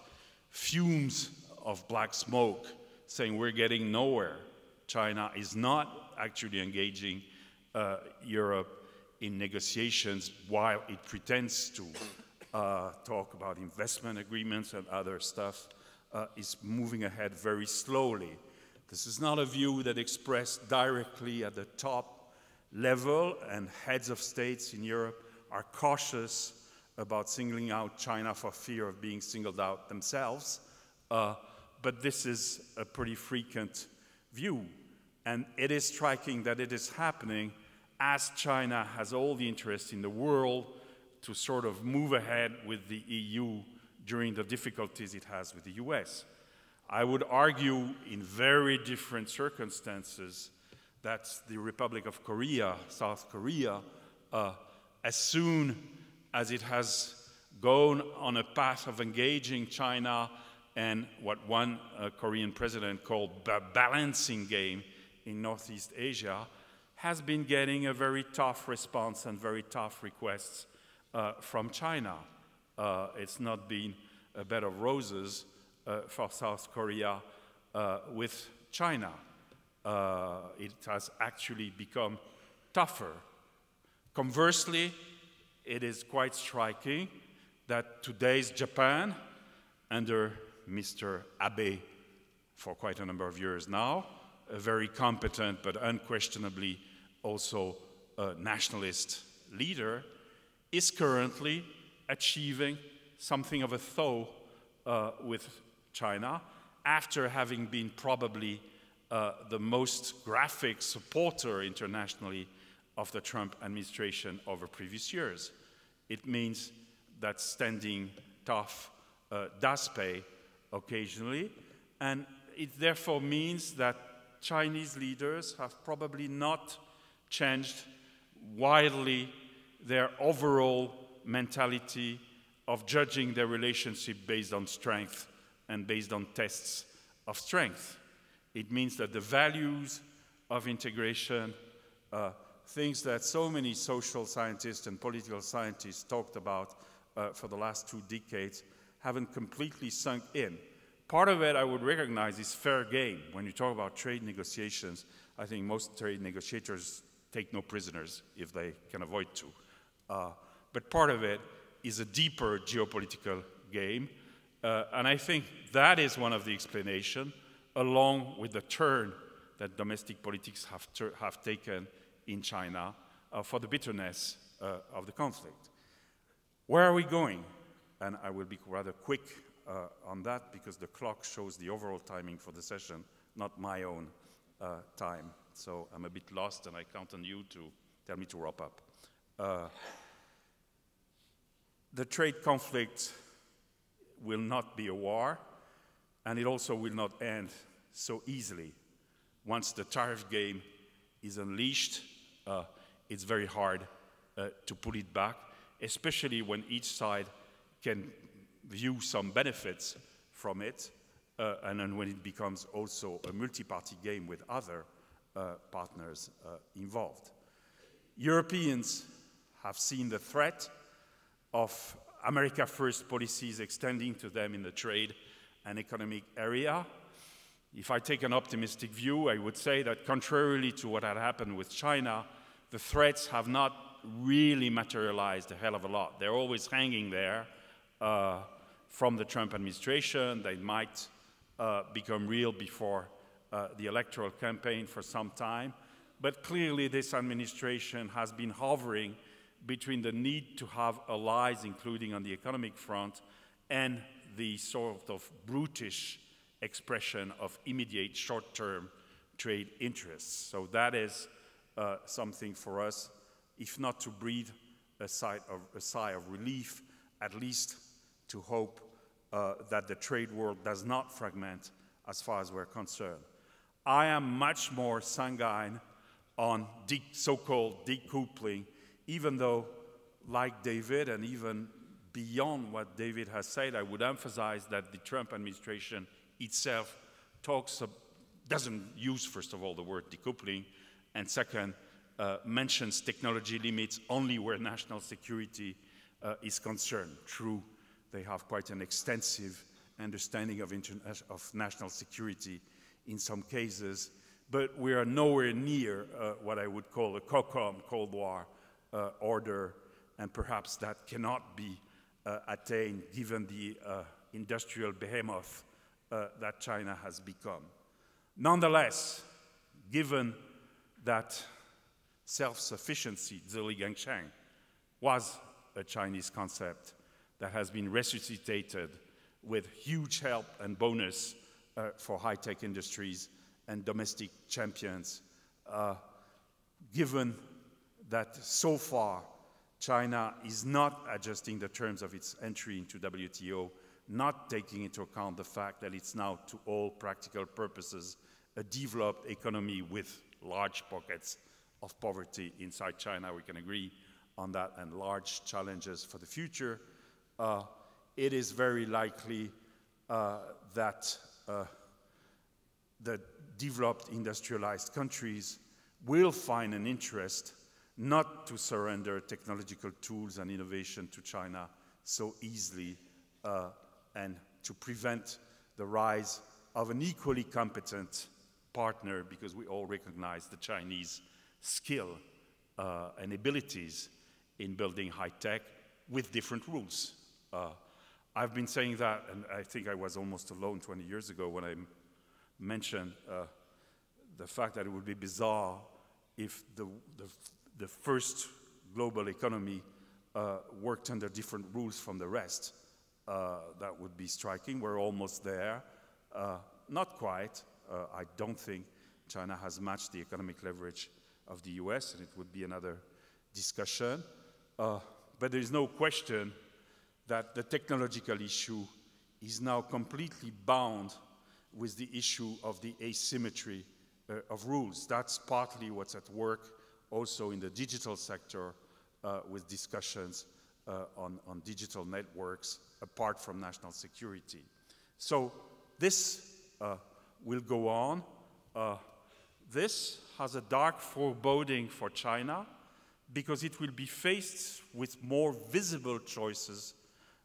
fumes of black smoke, saying we're getting nowhere. China is not actually engaging Europe in negotiations while it pretends to talk about investment agreements and other stuff, is moving ahead very slowly. This is not a view that expressed directly at the top level, and heads of states in Europe are cautious about singling out China for fear of being singled out themselves. But this is a pretty frequent view. And it is striking that it is happening as China has all the interest in the world to sort of move ahead with the EU during the difficulties it has with the US. I would argue in very different circumstances that the Republic of Korea, South Korea, as soon as it has gone on a path of engaging China and what one Korean president called the balancing game in Northeast Asia, has been getting a very tough response and very tough requests from China. It's not been a bed of roses for South Korea with China. It has actually become tougher. Conversely, it is quite striking that today's Japan, under Mr. Abe for quite a number of years now, a very competent but unquestionably also a nationalist leader, is currently achieving something of a thaw with China after having been probably the most graphic supporter internationally of the Trump administration over previous years. It means that standing tough does pay occasionally, and it therefore means that Chinese leaders have probably not changed widely their overall mentality of judging their relationship based on strength and based on tests of strength. It means that the values of integration, things that so many social scientists and political scientists talked about for the last 2 decades, haven't completely sunk in. Part of it I would recognize is fair game. When you talk about trade negotiations, I think most trade negotiators take no prisoners if they can avoid to. but part of it is a deeper geopolitical game. And I think that is one of the explanations, along with the turn that domestic politics have taken in China for the bitterness of the conflict. Where are we going? And I will be rather quick on that because the clock shows the overall timing for the session, not my own time. So I'm a bit lost, and I count on you to tell me to wrap up. The trade conflict will not be a war, and it also will not end so easily. Once the tariff game is unleashed, it's very hard to pull it back, especially when each side can view some benefits from it, and then when it becomes also a multi-party game with other partners involved. Europeans have seen the threat of America First policies extending to them in the trade and economic area. If I take an optimistic view, I would say that contrarily to what had happened with China, the threats have not really materialized a hell of a lot. They're always hanging there from the Trump administration. They might become real before the electoral campaign for some time. But clearly this administration has been hovering between the need to have allies, including on the economic front, and the sort of brutish expression of immediate short-term trade interests. So that is something for us, if not to breathe a sigh of relief, at least to hope that the trade world does not fragment as far as we're concerned. I am much more sanguine on so-called decoupling, even though, like David, and even beyond what David has said, I would emphasize that the Trump administration itself doesn't use, first of all, the word decoupling, and second, mentions technology limits only where national security is concerned. True, they have quite an extensive understanding of national security in some cases, but we are nowhere near what I would call a COCOM, Cold War order, and perhaps that cannot be attained given the industrial behemoth that China has become. Nonetheless, given that self-sufficiency, Ziligansheng, was a Chinese concept that has been resuscitated with huge help and bonus for high-tech industries and domestic champions, given that so far China is not adjusting the terms of its entry into WTO, not taking into account the fact that it's now, to all practical purposes, a developed economy with large pockets of poverty inside China. We can agree on that, and large challenges for the future. It is very likely that the developed industrialized countries will find an interest not to surrender technological tools and innovation to China so easily, and to prevent the rise of an equally competent partner, because we all recognize the Chinese skill and abilities in building high tech with different rules. I've been saying that, and I think I was almost alone 20 years ago when I mentioned the fact that it would be bizarre if the first global economy worked under different rules from the rest. That would be striking. We're almost there. Not quite. I don't think China has matched the economic leverage of the US, and it would be another discussion. But there is no question that the technological issue is now completely bound with the issue of the asymmetry of rules. That's partly what's at work also in the digital sector with discussions on digital networks apart from national security. So this will go on. This has a dark foreboding for China because it will be faced with more visible choices,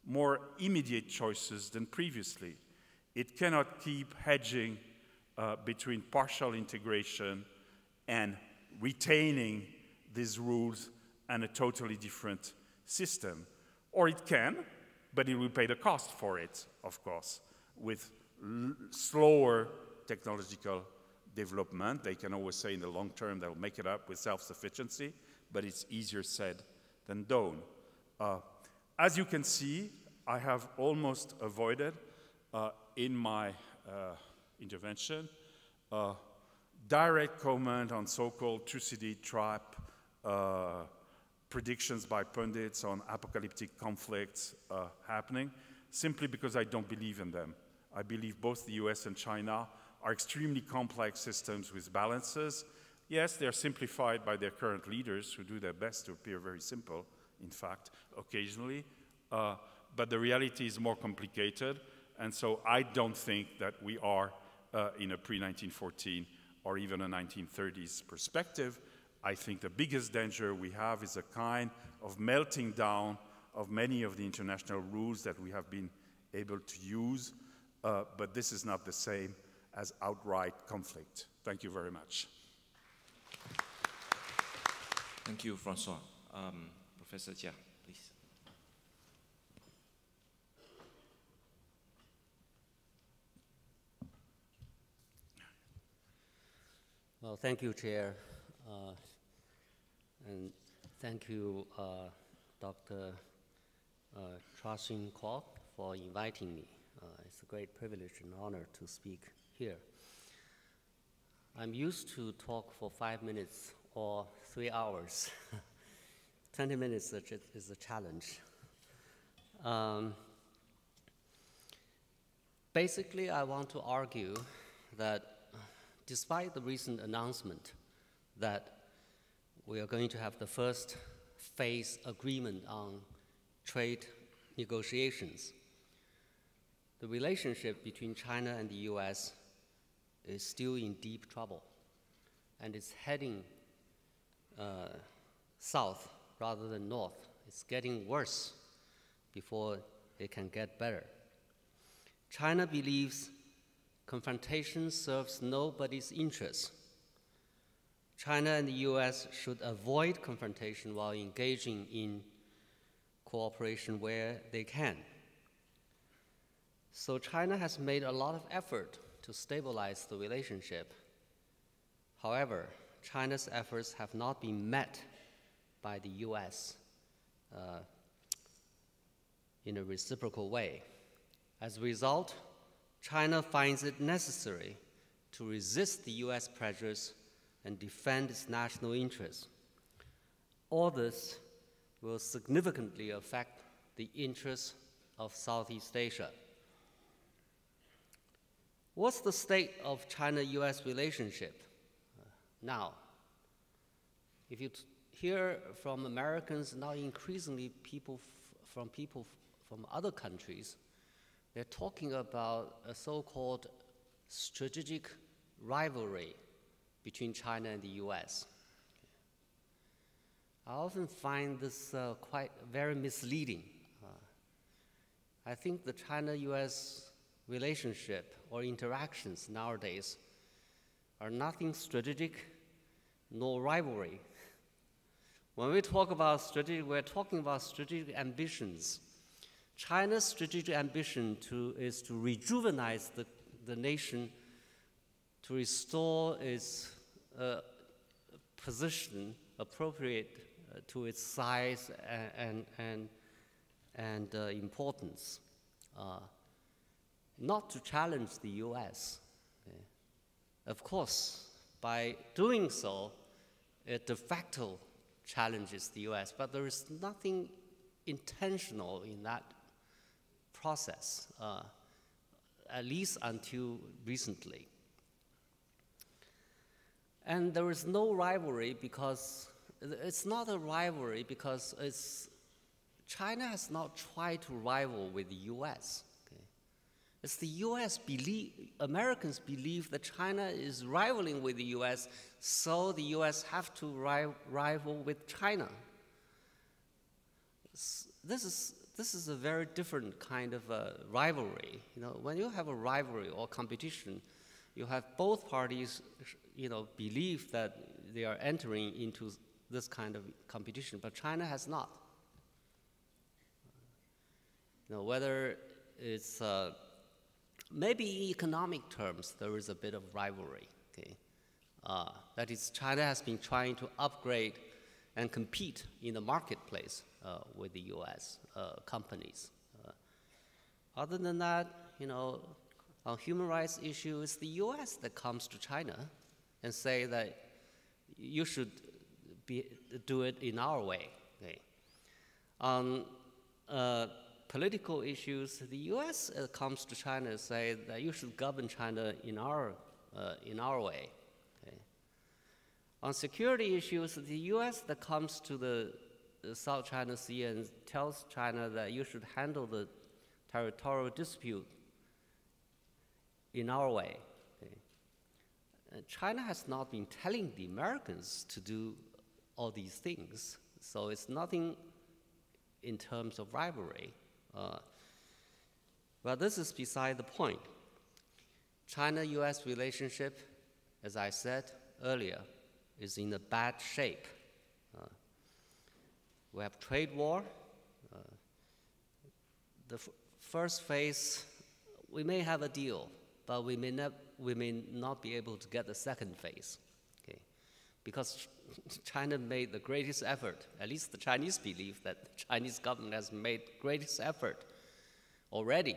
more immediate choices than previously. It cannot keep hedging between partial integration and retaining these rules and a totally different system. Or it can, but it will pay the cost for it, of course, with slower technological development. They can always say in the long term they'll make it up with self-sufficiency, but it's easier said than done. As you can see, I have almost avoided in my intervention direct comment on so-called Thucydides trap, predictions by pundits on apocalyptic conflicts happening, simply because I don't believe in them. I believe both the US and China are extremely complex systems with balances. Yes, they're simplified by their current leaders who do their best to appear very simple, in fact, occasionally. But the reality is more complicated. And so I don't think that we are in a pre-1914 or even a 1930s perspective. I think the biggest danger we have is a kind of melting down of many of the international rules that we have been able to use. But this is not the same as outright conflict. Thank you very much. Thank you, Francois. Professor Jia, please. Well, thank you, Chair. And thank you, Dr. Trachin Kwok, for inviting me. It's a great privilege and honor to speak here. I'm used to talk for 5 minutes or 3 hours. 20 minutes is a challenge. Basically, I want to argue that despite the recent announcement that we are going to have the first phase agreement on trade negotiations, the relationship between China and the US is still in deep trouble, and it's heading south rather than north. It's getting worse before it can get better. China believes confrontation serves nobody's interest. China and the US should avoid confrontation while engaging in cooperation where they can. So China has made a lot of effort to stabilize the relationship. However, China's efforts have not been met by the US in a reciprocal way. As a result, China finds it necessary to resist the US pressures and defend its national interests. All this will significantly affect the interests of Southeast Asia. What's the state of China-US relationship now? If you hear from Americans, now increasingly people from other countries, they're talking about a so-called strategic rivalry between China and the US. I often find this very misleading. I think the China-US relationship or interactions nowadays are nothing strategic nor rivalry. When we talk about strategic, we're talking about strategic ambitions. China's strategic ambition is to rejuvenate the nation, to restore its position appropriate to its size and importance, not to challenge the US. Okay. Of course, by doing so, it de facto challenges the US, but there is nothing intentional in that process, at least until recently. And there is no rivalry because it's not a rivalry because China has not tried to rival with the US. Okay? It's the US Americans believe that China is rivaling with the US, so the US have to rival with China. This is a very different kind of a rivalry. You know, when you have a rivalry or competition, you have both parties, believe that they are entering into this kind of competition, but China has not. whether it's maybe in economic terms, there is a bit of rivalry. Okay? That is, China has been trying to upgrade and compete in the marketplace with the U.S. Companies. Other than that, on human rights issues, the U.S. that comes to China and say that you should do it in our way. Okay? On political issues, the U.S. Comes to China and say that you should govern China in our way. Okay? On security issues, the U.S. that comes to the South China Sea and tells China that you should handle the territorial dispute in our way. Okay? China has not been telling the Americans to do all these things, so it's nothing in terms of rivalry. But this is beside the point. China-U.S. relationship, as I said earlier, is in a bad shape. We have trade war. The first phase, we may have a deal, but we may not be able to get the second phase, okay? Because China made the greatest effort, at least the Chinese believe that the Chinese government has made greatest effort already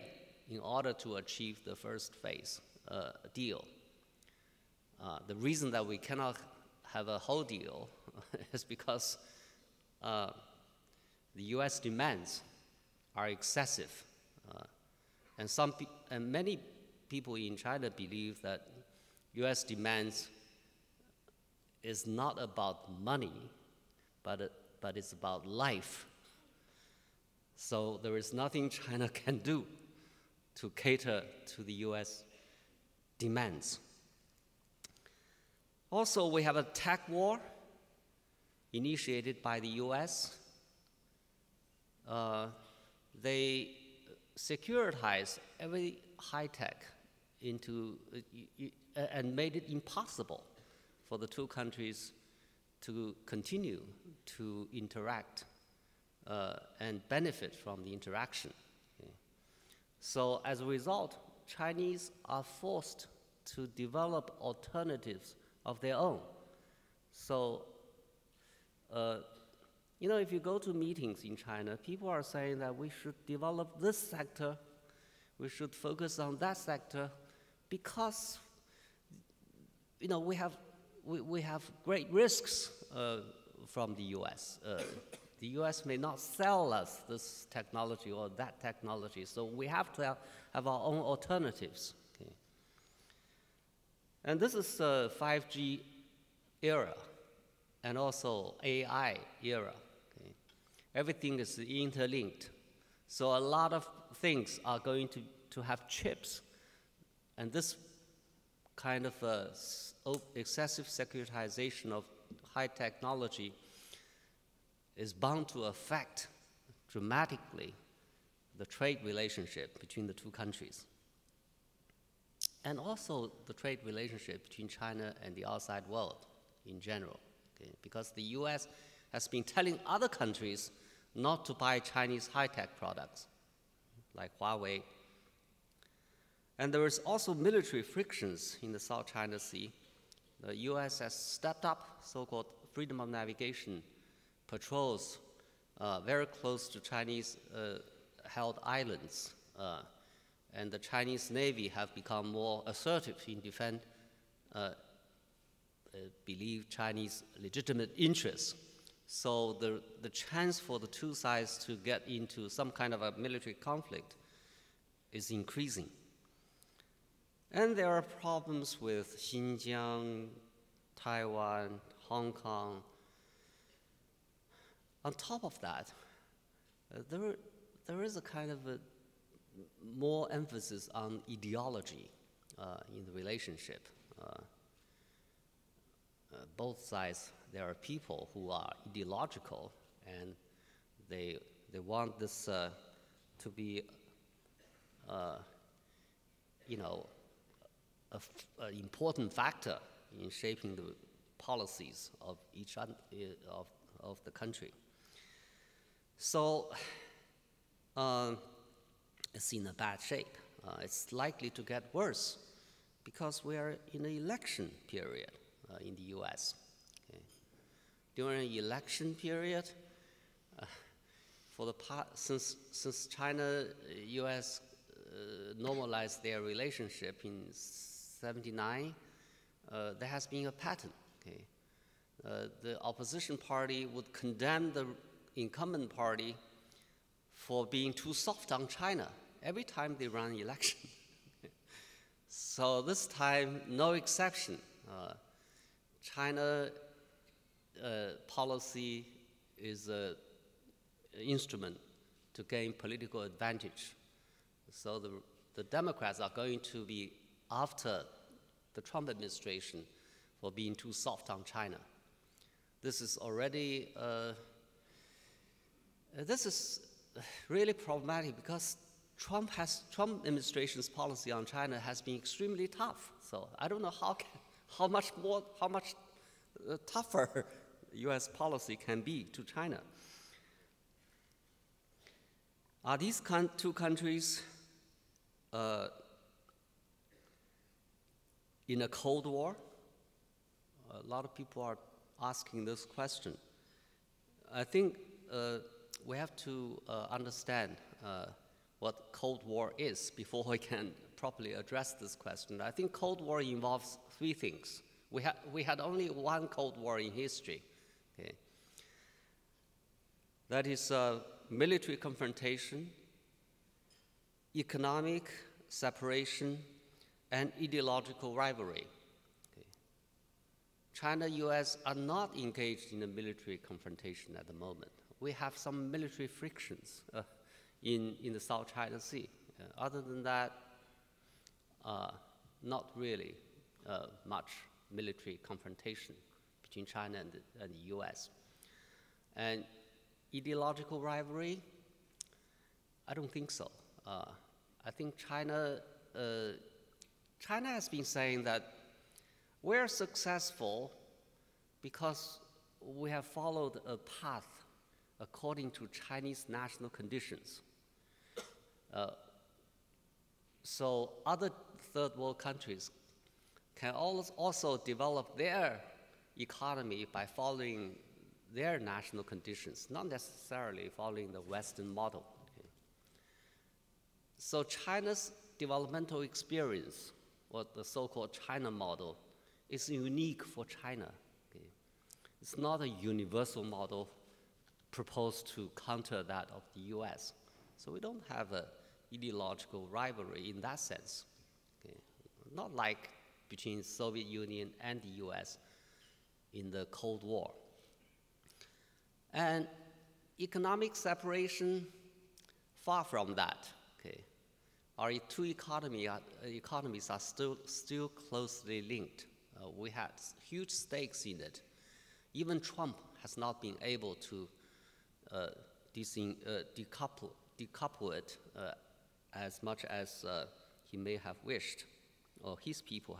in order to achieve the first phase deal. The reason that we cannot have a whole deal is because the U.S. demands are excessive. And many people in China believe that U.S. demands is not about money, but it's about life. So there is nothing China can do to cater to the U.S. demands. Also, we have a tech war initiated by the U.S. They securitized every high tech into and made it impossible for the two countries to continue to interact and benefit from the interaction. Okay? So as a result, Chinese are forced to develop alternatives of their own. So, if you go to meetings in China, people are saying that we should develop this sector, we should focus on that sector, because, we have great risks from the U.S. The U.S. may not sell us this technology or that technology, so we have to have our own alternatives. Okay? And this is the 5G era and also AI era. Okay? Everything is interlinked. So a lot of things are going to have chips. And this kind of excessive securitization of high technology is bound to affect dramatically the trade relationship between the two countries. And also the trade relationship between China and the outside world in general. Okay? Because the US has been telling other countries not to buy Chinese high-tech products, like Huawei. And there is also military frictions in the South China Sea. The US has stepped up so-called freedom of navigation patrols very close to Chinese-held islands. And the Chinese Navy have become more assertive in believe Chinese legitimate interests. So the chance for the two sides to get into some kind of a military conflict is increasing. And there are problems with Xinjiang, Taiwan, Hong Kong. On top of that, there is a kind of a more emphasis on ideology in the relationship. Both sides, there are people who are ideological, and they want this to be, an important factor in shaping the policies of each of the country. So is in a bad shape. It's likely to get worse because we are in an election period in the US. Okay. During an election period, since China, US normalized their relationship in '79, there has been a pattern. Okay. The opposition party would condemn the incumbent party for being too soft on China every time they run an election. So this time, no exception. China policy is an instrument to gain political advantage. So the Democrats are going to be after the Trump administration for being too soft on China. This is already, this is really problematic because Trump administration's policy on China has been extremely tough. So I don't know how much tougher U.S. policy can be to China. Are these two countries in a Cold War? A lot of people are asking this question. I think we have to understand what Cold War is before we can properly address this question. I think Cold War involves three things. We had only one Cold War in history. Okay? That is military confrontation, economic separation, and ideological rivalry. Okay. China, US are not engaged in a military confrontation at the moment. We have some military frictions in the South China Sea. Other than that, not really much military confrontation between China and the US. And ideological rivalry, I don't think so. I think China has been saying that we're successful because we have followed a path according to Chinese national conditions. So other third world countries can also develop their economy by following their national conditions, not necessarily following the Western model. Okay. So China's developmental experience, or the so-called China model, is unique for China. Okay. It's not a universal model proposed to counter that of the US. So we don't have an ideological rivalry in that sense. Okay. Not like between Soviet Union and the US in the Cold War. And economic separation, far from that. Okay. Our two economies are still closely linked. We had huge stakes in it. Even Trump has not been able to decouple it as much as he may have wished, or his people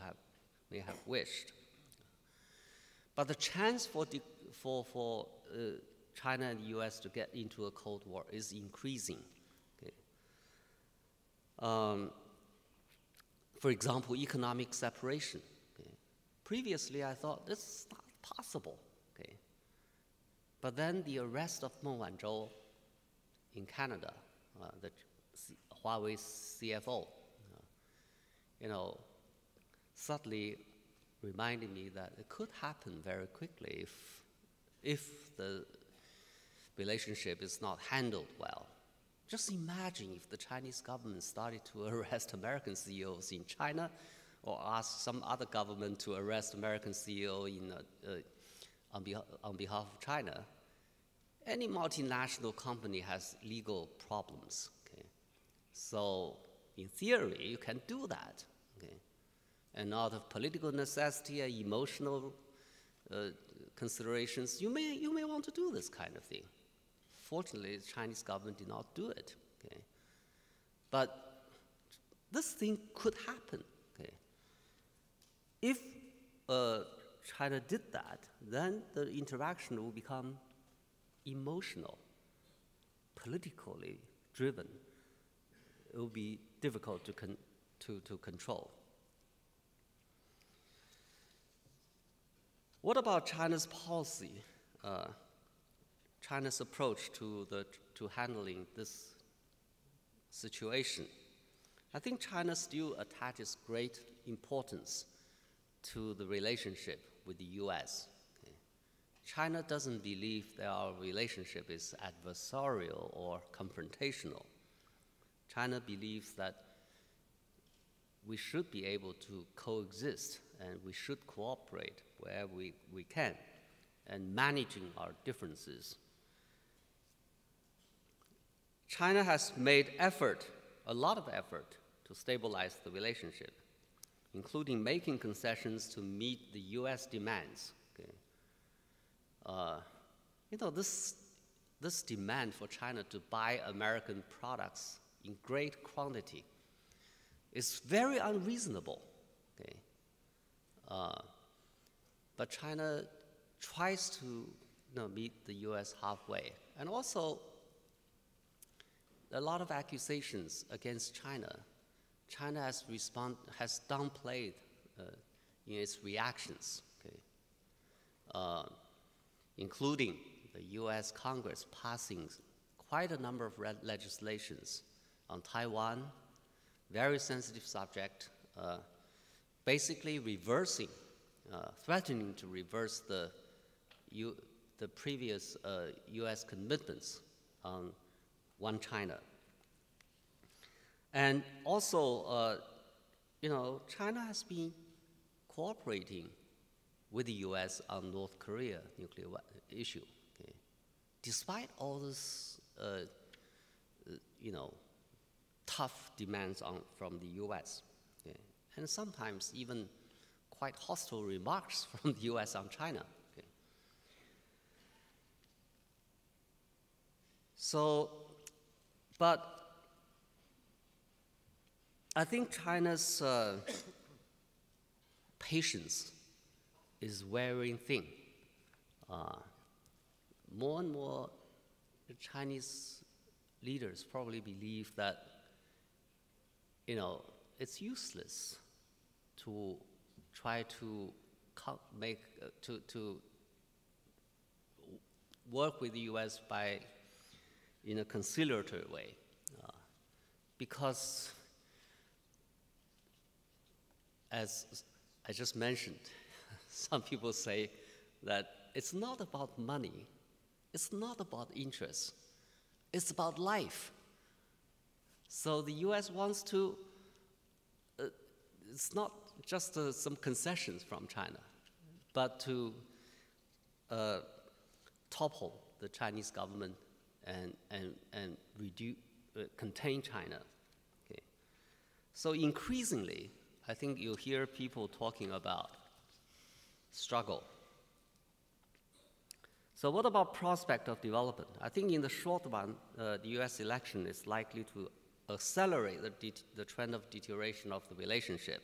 may have wished. But the chance for China and the US to get into a Cold War is increasing. Okay. For example, economic separation. Okay. Previously, I thought this is not possible. Okay. But then the arrest of Meng Wanzhou in Canada, the Huawei CFO, subtly reminded me that it could happen very quickly if the relationship is not handled well. Just imagine if the Chinese government started to arrest American CEOs in China, or ask some other government to arrest American CEO on behalf of China. Any multinational company has legal problems. Okay? So in theory, you can do that. Okay? And out of political necessity and emotional considerations, you may want to do this kind of thing. Fortunately, the Chinese government did not do it. Okay? But this thing could happen. Okay? If China did that, then the interaction will become emotional, politically driven. it will be difficult to control. What about China's policy, China's approach to handling this situation? I think China still attaches great importance to the relationship with the US. Okay? China doesn't believe that our relationship is adversarial or confrontational. China believes that we should be able to coexist and we should cooperate where we can, and managing our differences. China has made a lot of effort to stabilize the relationship, including making concessions to meet the US demands. Okay? This demand for China to buy American products in great quantity is very unreasonable. Okay? But China tries to meet the US halfway. And also, a lot of accusations against China. China has downplayed in its reactions, okay? Including the US Congress passing quite a number of legislations on Taiwan, very sensitive subject, basically reversing, threatening to reverse the previous US commitments on one China. And also, China has been cooperating with the US on North Korea nuclear issue, okay? Despite all this, tough demands from the US, okay? And sometimes even quite hostile remarks from the US on China. Okay? So, but I think China's patience is wearing thin. More and more Chinese leaders probably believe that, it's useless to try to work with the US in a conciliatory way, because, as I just mentioned, some people say that it's not about money, it's not about interest, it's about life. So the US wants to, it's not just some concessions from China, but to topple the Chinese government and contain China. Okay. So increasingly, I think you'll hear people talking about struggle. So what about prospect of development? I think in the short run, the US election is likely to accelerate the trend of deterioration of the relationship.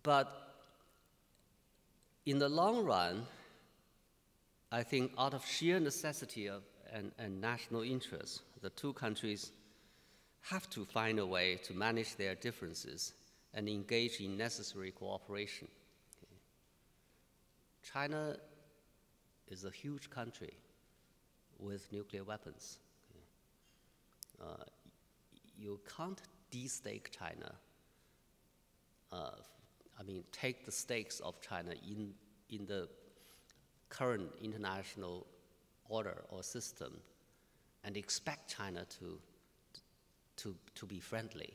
But in the long run, I think out of sheer necessity and national interest, the two countries have to find a way to manage their differences and engage in necessary cooperation. Okay. China is a huge country with nuclear weapons. Okay. You can't de-stake China. Take the stakes of China in the current international order or system and expect China to be friendly.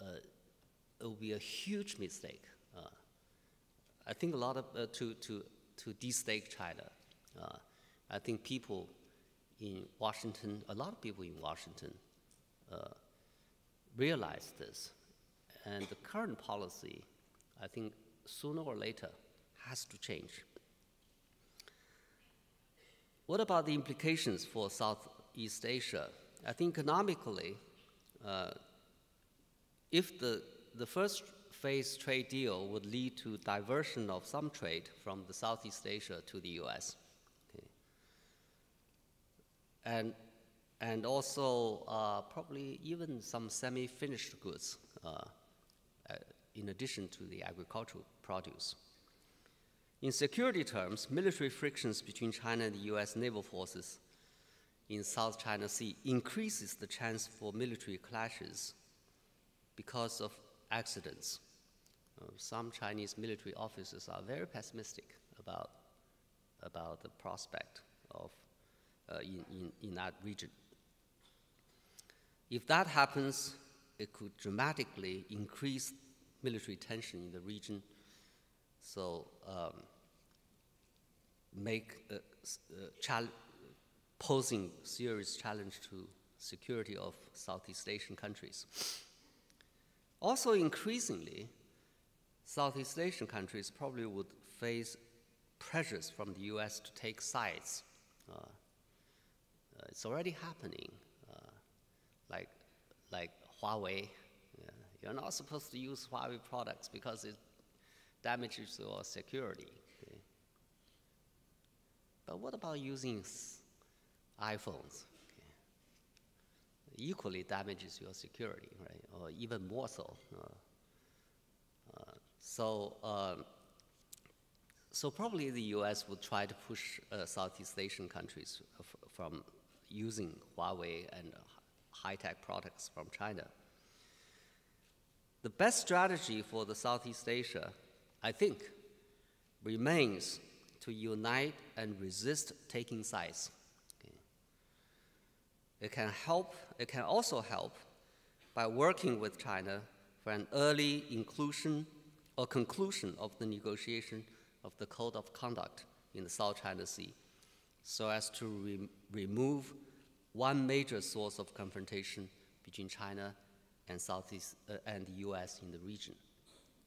It will be a huge mistake. I think a lot of to de-stake China. I think people in Washington, a lot of people in Washington realize this. And the current policy, I think sooner or later, has to change. What about the implications for Southeast Asia? I think economically, if the first phase trade deal would lead to diversion of some trade from the Southeast Asia to the US, and also probably even some semi-finished goods in addition to the agricultural produce. In security terms, military frictions between China and the US naval forces in South China Sea increases the chance for military clashes because of accidents. Some Chinese military officers are very pessimistic about the prospect of in that region. If that happens, it could dramatically increase military tension in the region, so posing serious challenge to security of Southeast Asian countries. Also, increasingly, Southeast Asian countries probably would face pressures from the US to take sides. It's already happening, like Huawei. You're not supposed to use Huawei products because it damages your security. Okay? But what about using iPhones? Okay? Equally damages your security, right? Or even more so. So probably the US would try to push Southeast Asian countries from using Huawei and high-tech products from China. The best strategy for the Southeast Asia, I think, remains to unite and resist taking sides. Okay. It can also help by working with China for an early inclusion or conclusion of the negotiation of the Code of Conduct in the South China Sea, so as to remove one major source of confrontation between China and and the US in the region.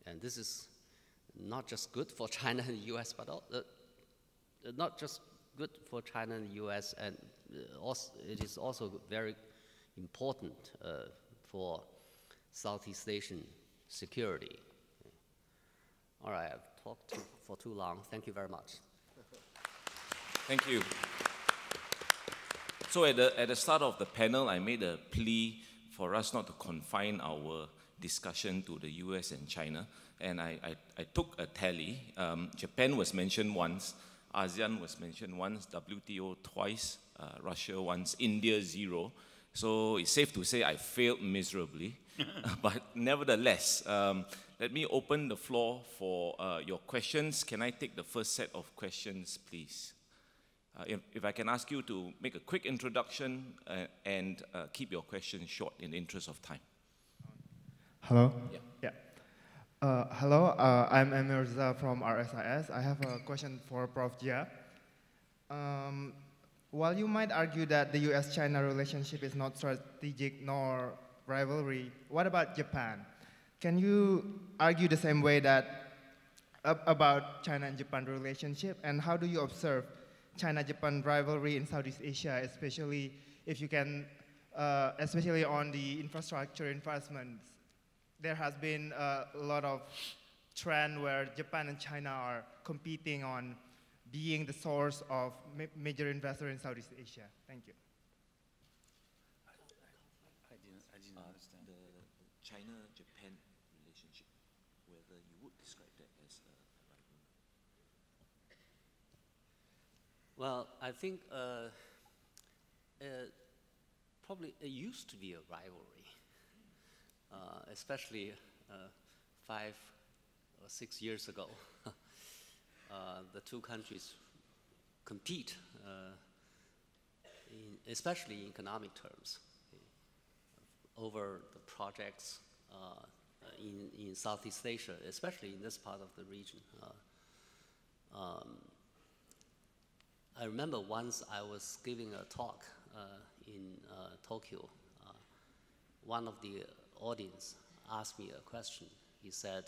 And this is not just good for China and the US, but not just good for China and the US, and also, it is also very important for Southeast Asian security. All right, I've talked for too long. Thank you very much. Thank you. So at the start of the panel, I made a plea for us not to confine our discussion to the US and China. And I took a tally. Japan was mentioned once, ASEAN was mentioned once, WTO twice, Russia once, India 0. So it's safe to say I failed miserably. But nevertheless, let me open the floor for your questions. Can I take the first set of questions, please? If I can ask you to make a quick introduction and keep your questions short in the interest of time. Hello? Yeah. Hello, I'm Emirza from ISEAS. I have a question for Prof. Jia. While you might argue that the US-China relationship is not strategic nor rivalry, what about Japan? Can you argue the same way that about China and Japan relationship, and how do you observe China-Japan rivalry in Southeast Asia, especially if you can, especially on the infrastructure investments? There has been a lot of trend where Japan and China are competing on being the source of major investor in Southeast Asia. Thank you. I didn't understand. The China-Japan relationship, whether you would describe that as a rivalry. Well, I think probably it used to be a rivalry, especially 5 or 6 years ago. The two countries compete, especially in economic terms, over the projects in Southeast Asia, especially in this part of the region. I remember once I was giving a talk in Tokyo. One of the audience asked me a question. He said,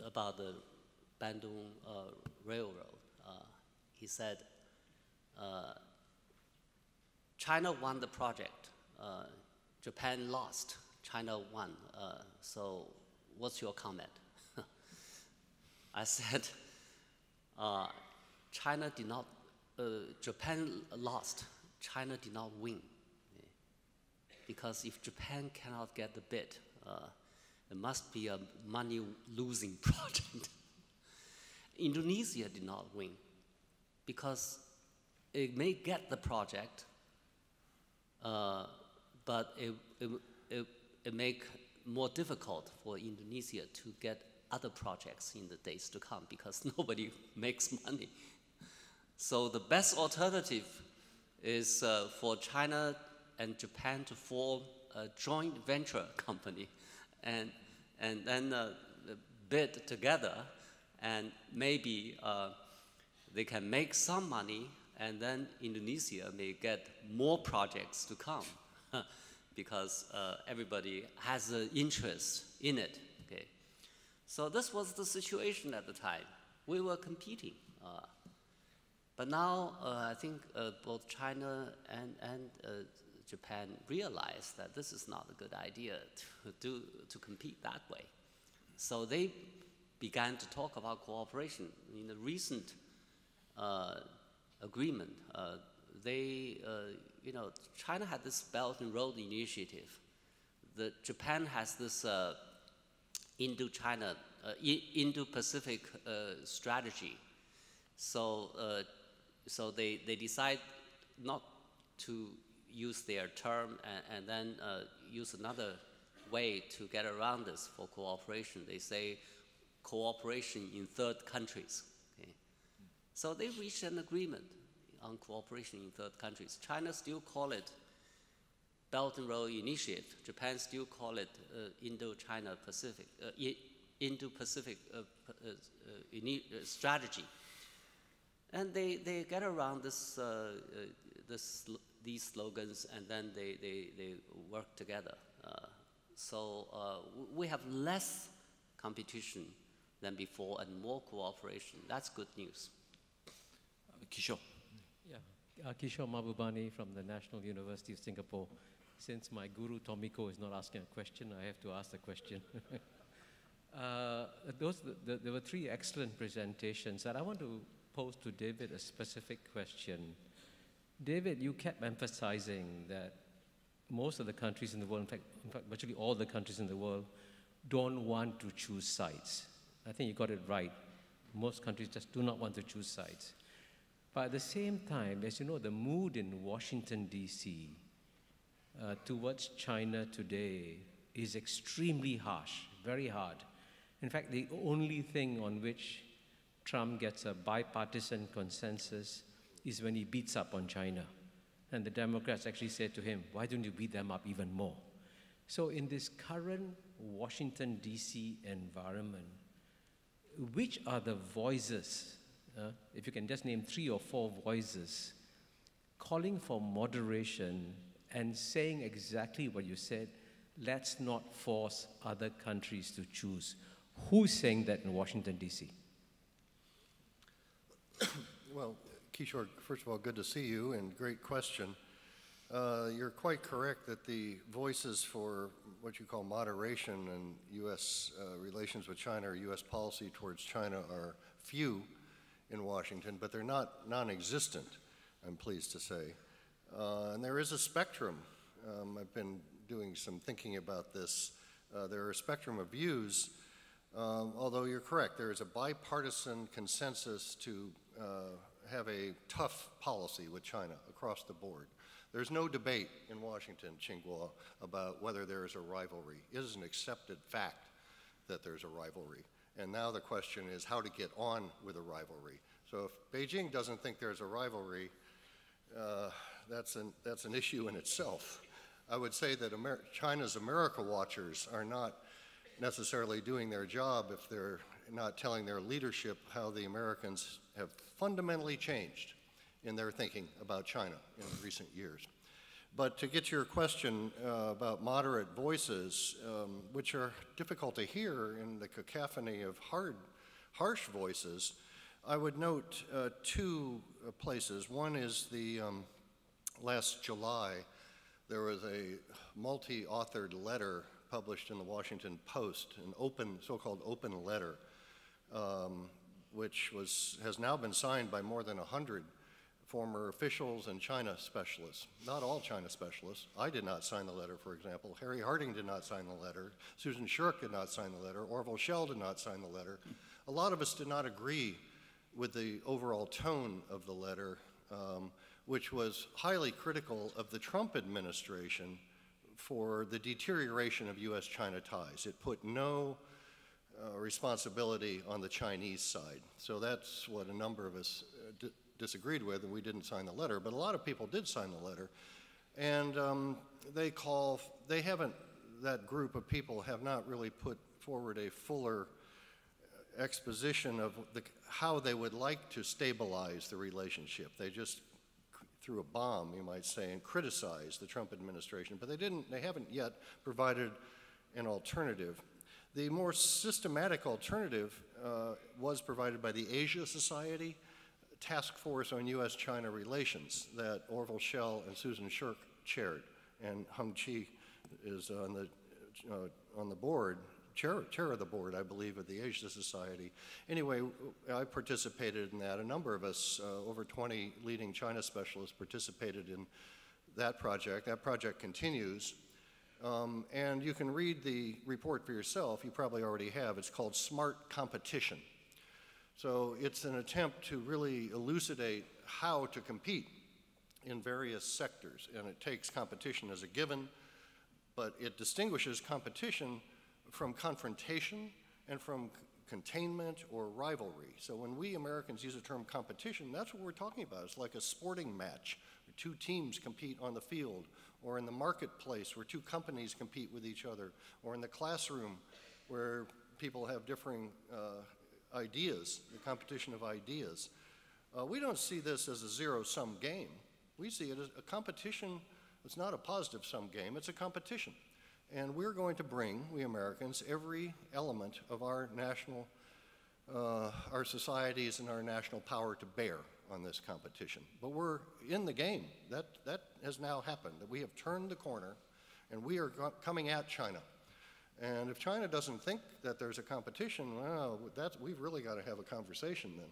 about the Bandung Railroad. He said, China won the project, Japan lost, China won, so what's your comment? I said, China did not Japan lost, China did not win. Because if Japan cannot get the bid, it must be a money-losing project. Indonesia did not win because it may get the project, but it make more difficult for Indonesia to get other projects in the days to come because nobody makes money. So the best alternative is for China and Japan to form a joint venture company and then bid together, and maybe they can make some money, and then Indonesia may get more projects to come because everybody has an interest in it. Okay? So this was the situation at the time. We were competing. But now I think both China and Japan realize that this is not a good idea to compete that way. So they began to talk about cooperation. In the recent agreement, China had this Belt and Road Initiative. Japan has this Indo-China, Indo-Pacific strategy. So they decide not to use their term and then use another way to get around this for cooperation. They say cooperation in third countries. Okay? So they reached an agreement on cooperation in third countries. China still call it Belt and Road Initiative. Japan still call it Indo-China Pacific, Indo-Pacific strategy. And they get around this, these slogans, and then they work together. So we have less competition than before and more cooperation. That's good news. Kishore. Yeah, Kishore Mahbubani from the National University of Singapore. Since my guru Tomiko is not asking a question, I have to ask the question. There were three excellent presentations, and I want to pose to David a specific question. David, you kept emphasizing that most of the countries in the world, in fact, virtually all the countries in the world, don't want to choose sides. I think you got it right. Most countries just do not want to choose sides. But at the same time, as you know, the mood in Washington, D.C. Towards China today is extremely harsh, very hard. In fact, the only thing on which Trump gets a bipartisan consensus is when he beats up on China. And the Democrats actually said to him, why don't you beat them up even more? So in this current Washington, D.C. environment, which are the voices, if you can just name 3 or 4 voices, calling for moderation and saying exactly what you said, let's not force other countries to choose. Who's saying that in Washington, D.C.? Well, Kishore, first of all, good to see you, and great question. You're quite correct that the voices for what you call moderation in U.S. Relations with China or U.S. policy towards China are few in Washington, but they're not non-existent, I'm pleased to say. And there is a spectrum. I've been doing some thinking about this. There are a spectrum of views, although you're correct, there is a bipartisan consensus to have a tough policy with China across the board. There's no debate in Washington, Tsinghua, about whether there is a rivalry. It is an accepted fact that there's a rivalry. And now the question is how to get on with a rivalry. So if Beijing doesn't think there's a rivalry, that's an issue in itself. I would say that China's America watchers are not necessarily doing their job if they're not telling their leadership how the Americans have fundamentally changed in their thinking about China in recent years. But to get to your question about moderate voices, which are difficult to hear in the cacophony of harsh voices, I would note 2 places. One is the last July, there was a multi-authored letter published in the Washington Post, an open, so-called open letter, which has now been signed by more than 100 former officials and China specialists. Not all China specialists. I did not sign the letter, for example. Harry Harding did not sign the letter. Susan Shirk did not sign the letter. Orville Schell did not sign the letter. A lot of us did not agree with the overall tone of the letter, which was highly critical of the Trump administration for the deterioration of U.S.-China ties. It put no responsibility on the Chinese side. So that's what a number of us disagreed with, and we didn't sign the letter. But a lot of people did sign the letter. And that group of people have not really put forward a fuller exposition of how they would like to stabilize the relationship. They just threw a bomb, you might say, and criticized the Trump administration, but they haven't yet provided an alternative. The more systematic alternative was provided by the Asia Society Task Force on U.S.-China Relations that Orville Schell and Susan Shirk chaired, and Hung Chi is on the board, chair of the board, I believe, of the Asia Society. Anyway, I participated in that. A number of us, over 20 leading China specialists, participated in that project. That project continues. And you can read the report for yourself. You probably already have. It's called Smart Competition. So it's an attempt to really elucidate how to compete in various sectors. And it takes competition as a given, but it distinguishes competition from confrontation and from containment or rivalry. So when we Americans use the term competition, that's what we're talking about. It's like a sporting match where two teams compete on the field, or in the marketplace where two companies compete with each other, or in the classroom where people have differing ideas, the competition of ideas. We don't see this as a zero-sum game. We see it as a competition. It's not a positive-sum game, it's a competition. And we're going to bring, we Americans, every element of our national, our societies and our national power to bear on this competition. But we're in the game. That has now happened. We have turned the corner, and we are coming at China. And if China doesn't think that there's a competition, well, we've really got to have a conversation then.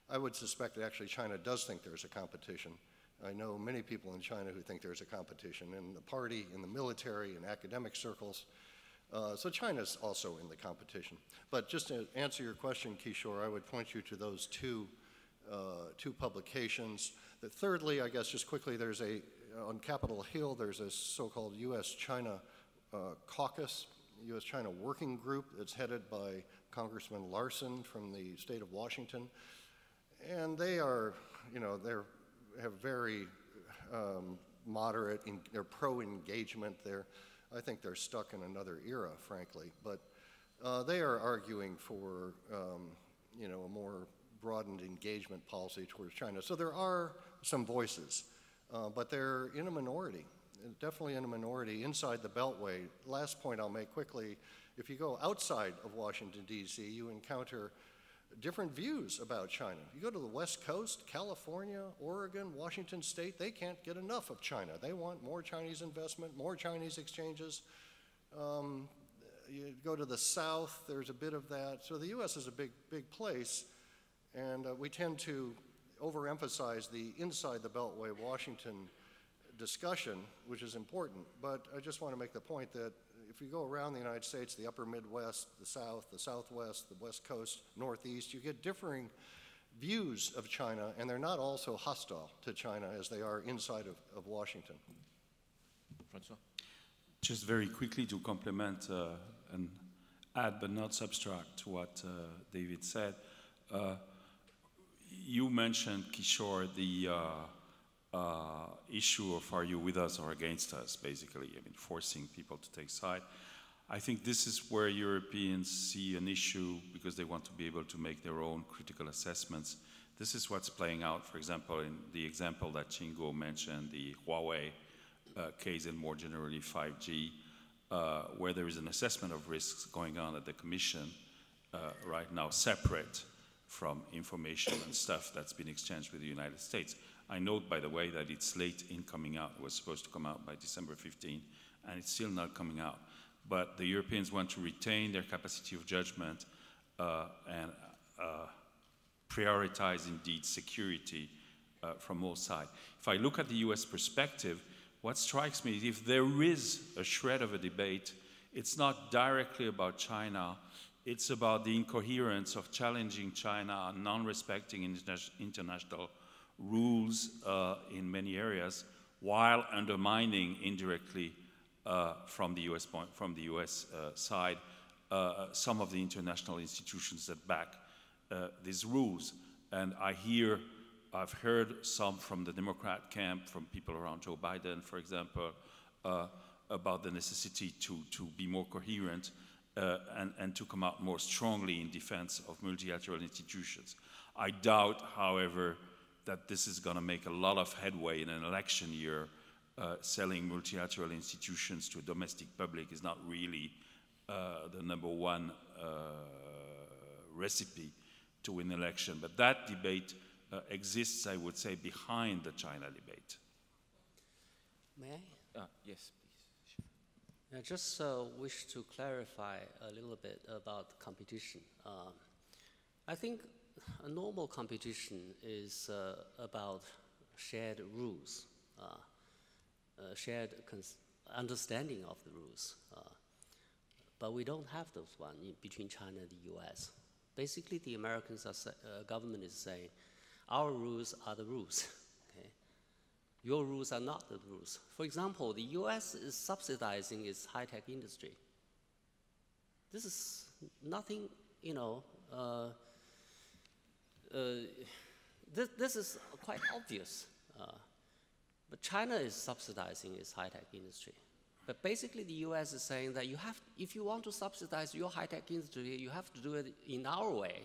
I would suspect that actually China does think there's a competition. I know many people in China who think there's a competition in the party, in the military, in academic circles. So China's also in the competition. But just to answer your question, Kishore, I would point you to those two publications. Thirdly, I guess just quickly, on Capitol Hill, there's a so-called U.S.-China caucus, U.S.-China working group that's headed by Congressman Larson from the state of Washington. And they are, have very moderate, they're pro-engagement. I think they're stuck in another era, frankly. But they are arguing for, a more broadened engagement policy towards China. So there are some voices, but they're in a minority, definitely in a minority inside the Beltway. Last point I'll make quickly, if you go outside of Washington, D.C., you encounter different views about China. You go to the West Coast, California, Oregon, Washington State, they can't get enough of China. They want more Chinese investment, more Chinese exchanges. You go to the South, there's a bit of that. So the U.S. is a big place, and we tend to overemphasize the inside the Beltway Washington discussion, which is important. But I just want to make the point that if you go around the United States, the upper Midwest, the South, the Southwest, the West Coast, Northeast, you get differing views of China, and they're not all so hostile to China as they are inside of Washington. Francois? Just very quickly to complement and add but not subtract to what David said. You mentioned, Kishore, the issue of are you with us or against us, basically. I mean, forcing people to take side. I think this is where Europeans see an issue because they want to be able to make their own critical assessments. This is what's playing out, for example, in the example that Chingo mentioned, the Huawei case and more generally 5G, where there is an assessment of risks going on at the Commission right now, separate from information and stuff that's been exchanged with the United States. I note, by the way, that it's late in coming out. It was supposed to come out by December 15, and it's still not coming out. But the Europeans want to retain their capacity of judgment and prioritize, indeed, security from all sides. If I look at the US perspective, what strikes me is if there is a shred of a debate, it's not directly about China, it's about the incoherence of challenging China and non-respecting international rules in many areas, while undermining indirectly from the US side some of the international institutions that back these rules. And I've heard some from the Democrat camp, from people around Joe Biden, for example, about the necessity to be more coherent and to come out more strongly in defense of multilateral institutions. I doubt, however, that this is going to make a lot of headway in an election year. Selling multilateral institutions to a domestic public is not really the number one recipe to win an election. But that debate exists, I would say, behind the China debate. May I? Yes, please. I just wish to clarify a little bit about competition. I think a normal competition is about shared rules, shared understanding of the rules. But we don't have those one between China and the US. Basically, the Americans government is saying, our rules are the rules. Okay? Your rules are not the rules. For example, the US is subsidizing its high-tech industry. This is nothing, this is quite obvious. But China is subsidizing its high-tech industry. But basically, the US is saying that if you want to subsidize your high-tech industry, you have to do it in our way,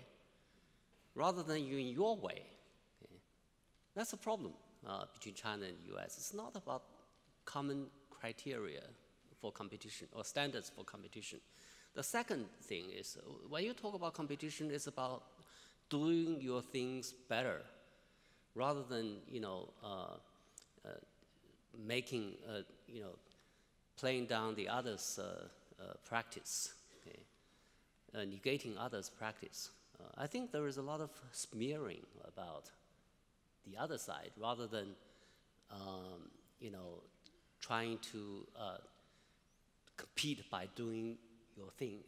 rather than in your way. Okay? That's a problem between China and the US. It's not about common criteria for competition or standards for competition. The second thing is, when you talk about competition, it's about doing your things better, rather than playing down the other's practice, okay? Negating others' practice. I think there is a lot of smearing about the other side, rather than trying to compete by doing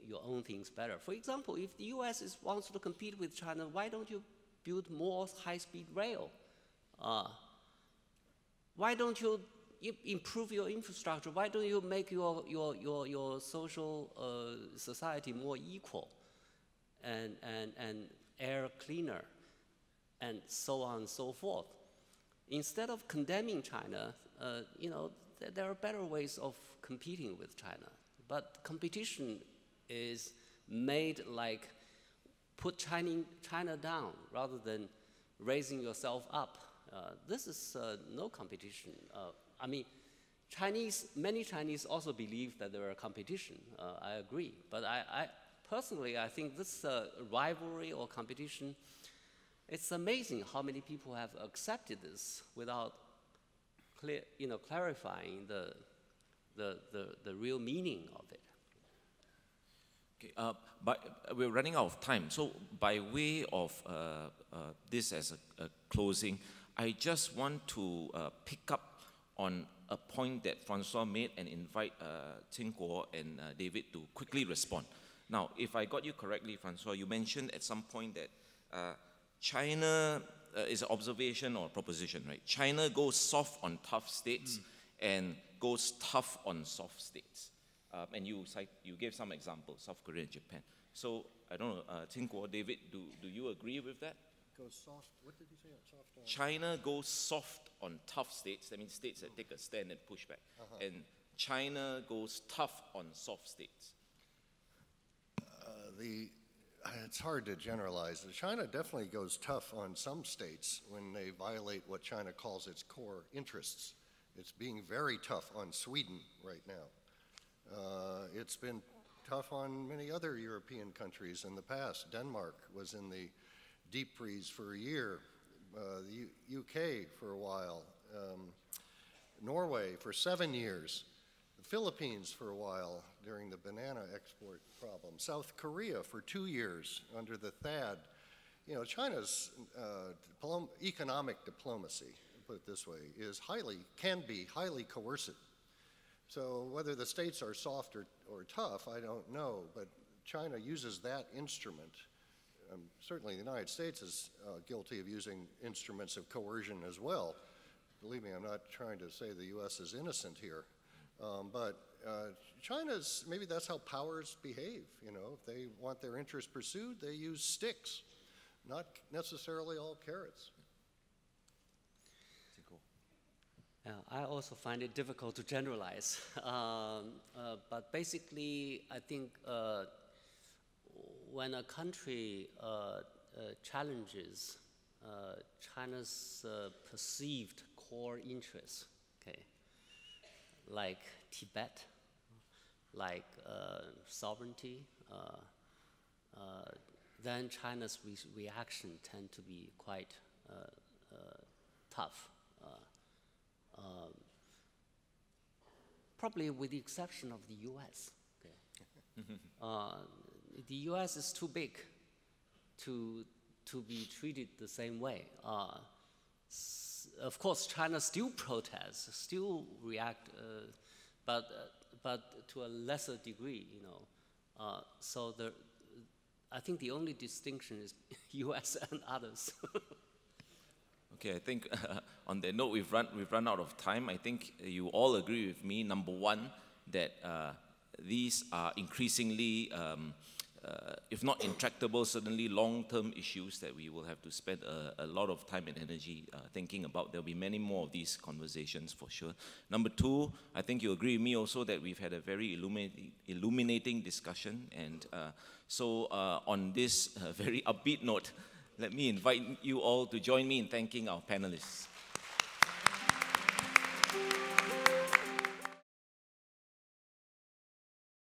your own things better. For example, if the US wants to compete with China, why don't you build more high-speed rail? Why don't you improve your infrastructure? Why don't you make your social society more equal and air cleaner, and so on and so forth? Instead of condemning China, there are better ways of competing with China. But competition is made like put China down rather than raising yourself up. This is no competition. Many Chinese also believe that there are competition. I agree. But I personally, I think this rivalry or competition, it's amazing how many people have accepted this without clarifying the real meaning of it. Okay, but we're running out of time. So by way of this as a closing, I just want to pick up on a point that Francois made and invite Qing Guo and David to quickly respond. Now, if I got you correctly, Francois, you mentioned at some point that China is an observation or a proposition, right? China goes soft on tough states and goes tough on soft states. And you gave some examples, South Korea and Japan. So, I don't know, Qing Guo, David, do you agree with that? Goes soft, what did you say? Soft on? China goes soft on tough states, that means states that take a stand and push back. And China goes tough on soft states. It's hard to generalize. China definitely goes tough on some states when they violate what China calls its core interests. It's being very tough on Sweden right now. It's been tough on many other European countries in the past. Denmark was in the deep freeze for a year, the UK for a while, Norway for 7 years, the Philippines for a while during the banana export problem, South Korea for 2 years under the THAAD you know, China's economic diplomacy, put it this way, can be highly coercive. So whether the states are soft or tough, I don't know, but China uses that instrument. Certainly the United States is guilty of using instruments of coercion as well. Believe me, I'm not trying to say the U.S. is innocent here. But China's, maybe that's how powers behave, you know. If they want their interests pursued, they use sticks, not necessarily all carrots. I also find it difficult to generalize. But basically, I think when a country challenges China's perceived core interests, okay, like Tibet, like sovereignty, then China's reaction tend to be quite tough. Probably with the exception of the U.S. Okay. The U.S. is too big to be treated the same way. Of course, China still protests, still react, but to a lesser degree, you know. So I think the only distinction is U.S. and others. Okay, I think on that note, we've run out of time. I think you all agree with me, number one, that these are increasingly, if not intractable, certainly long-term issues that we will have to spend a lot of time and energy thinking about. There'll be many more of these conversations for sure. Number two, I think you agree with me also that we've had a very illuminating discussion. And so on this very upbeat note, let me invite you all to join me in thanking our panelists.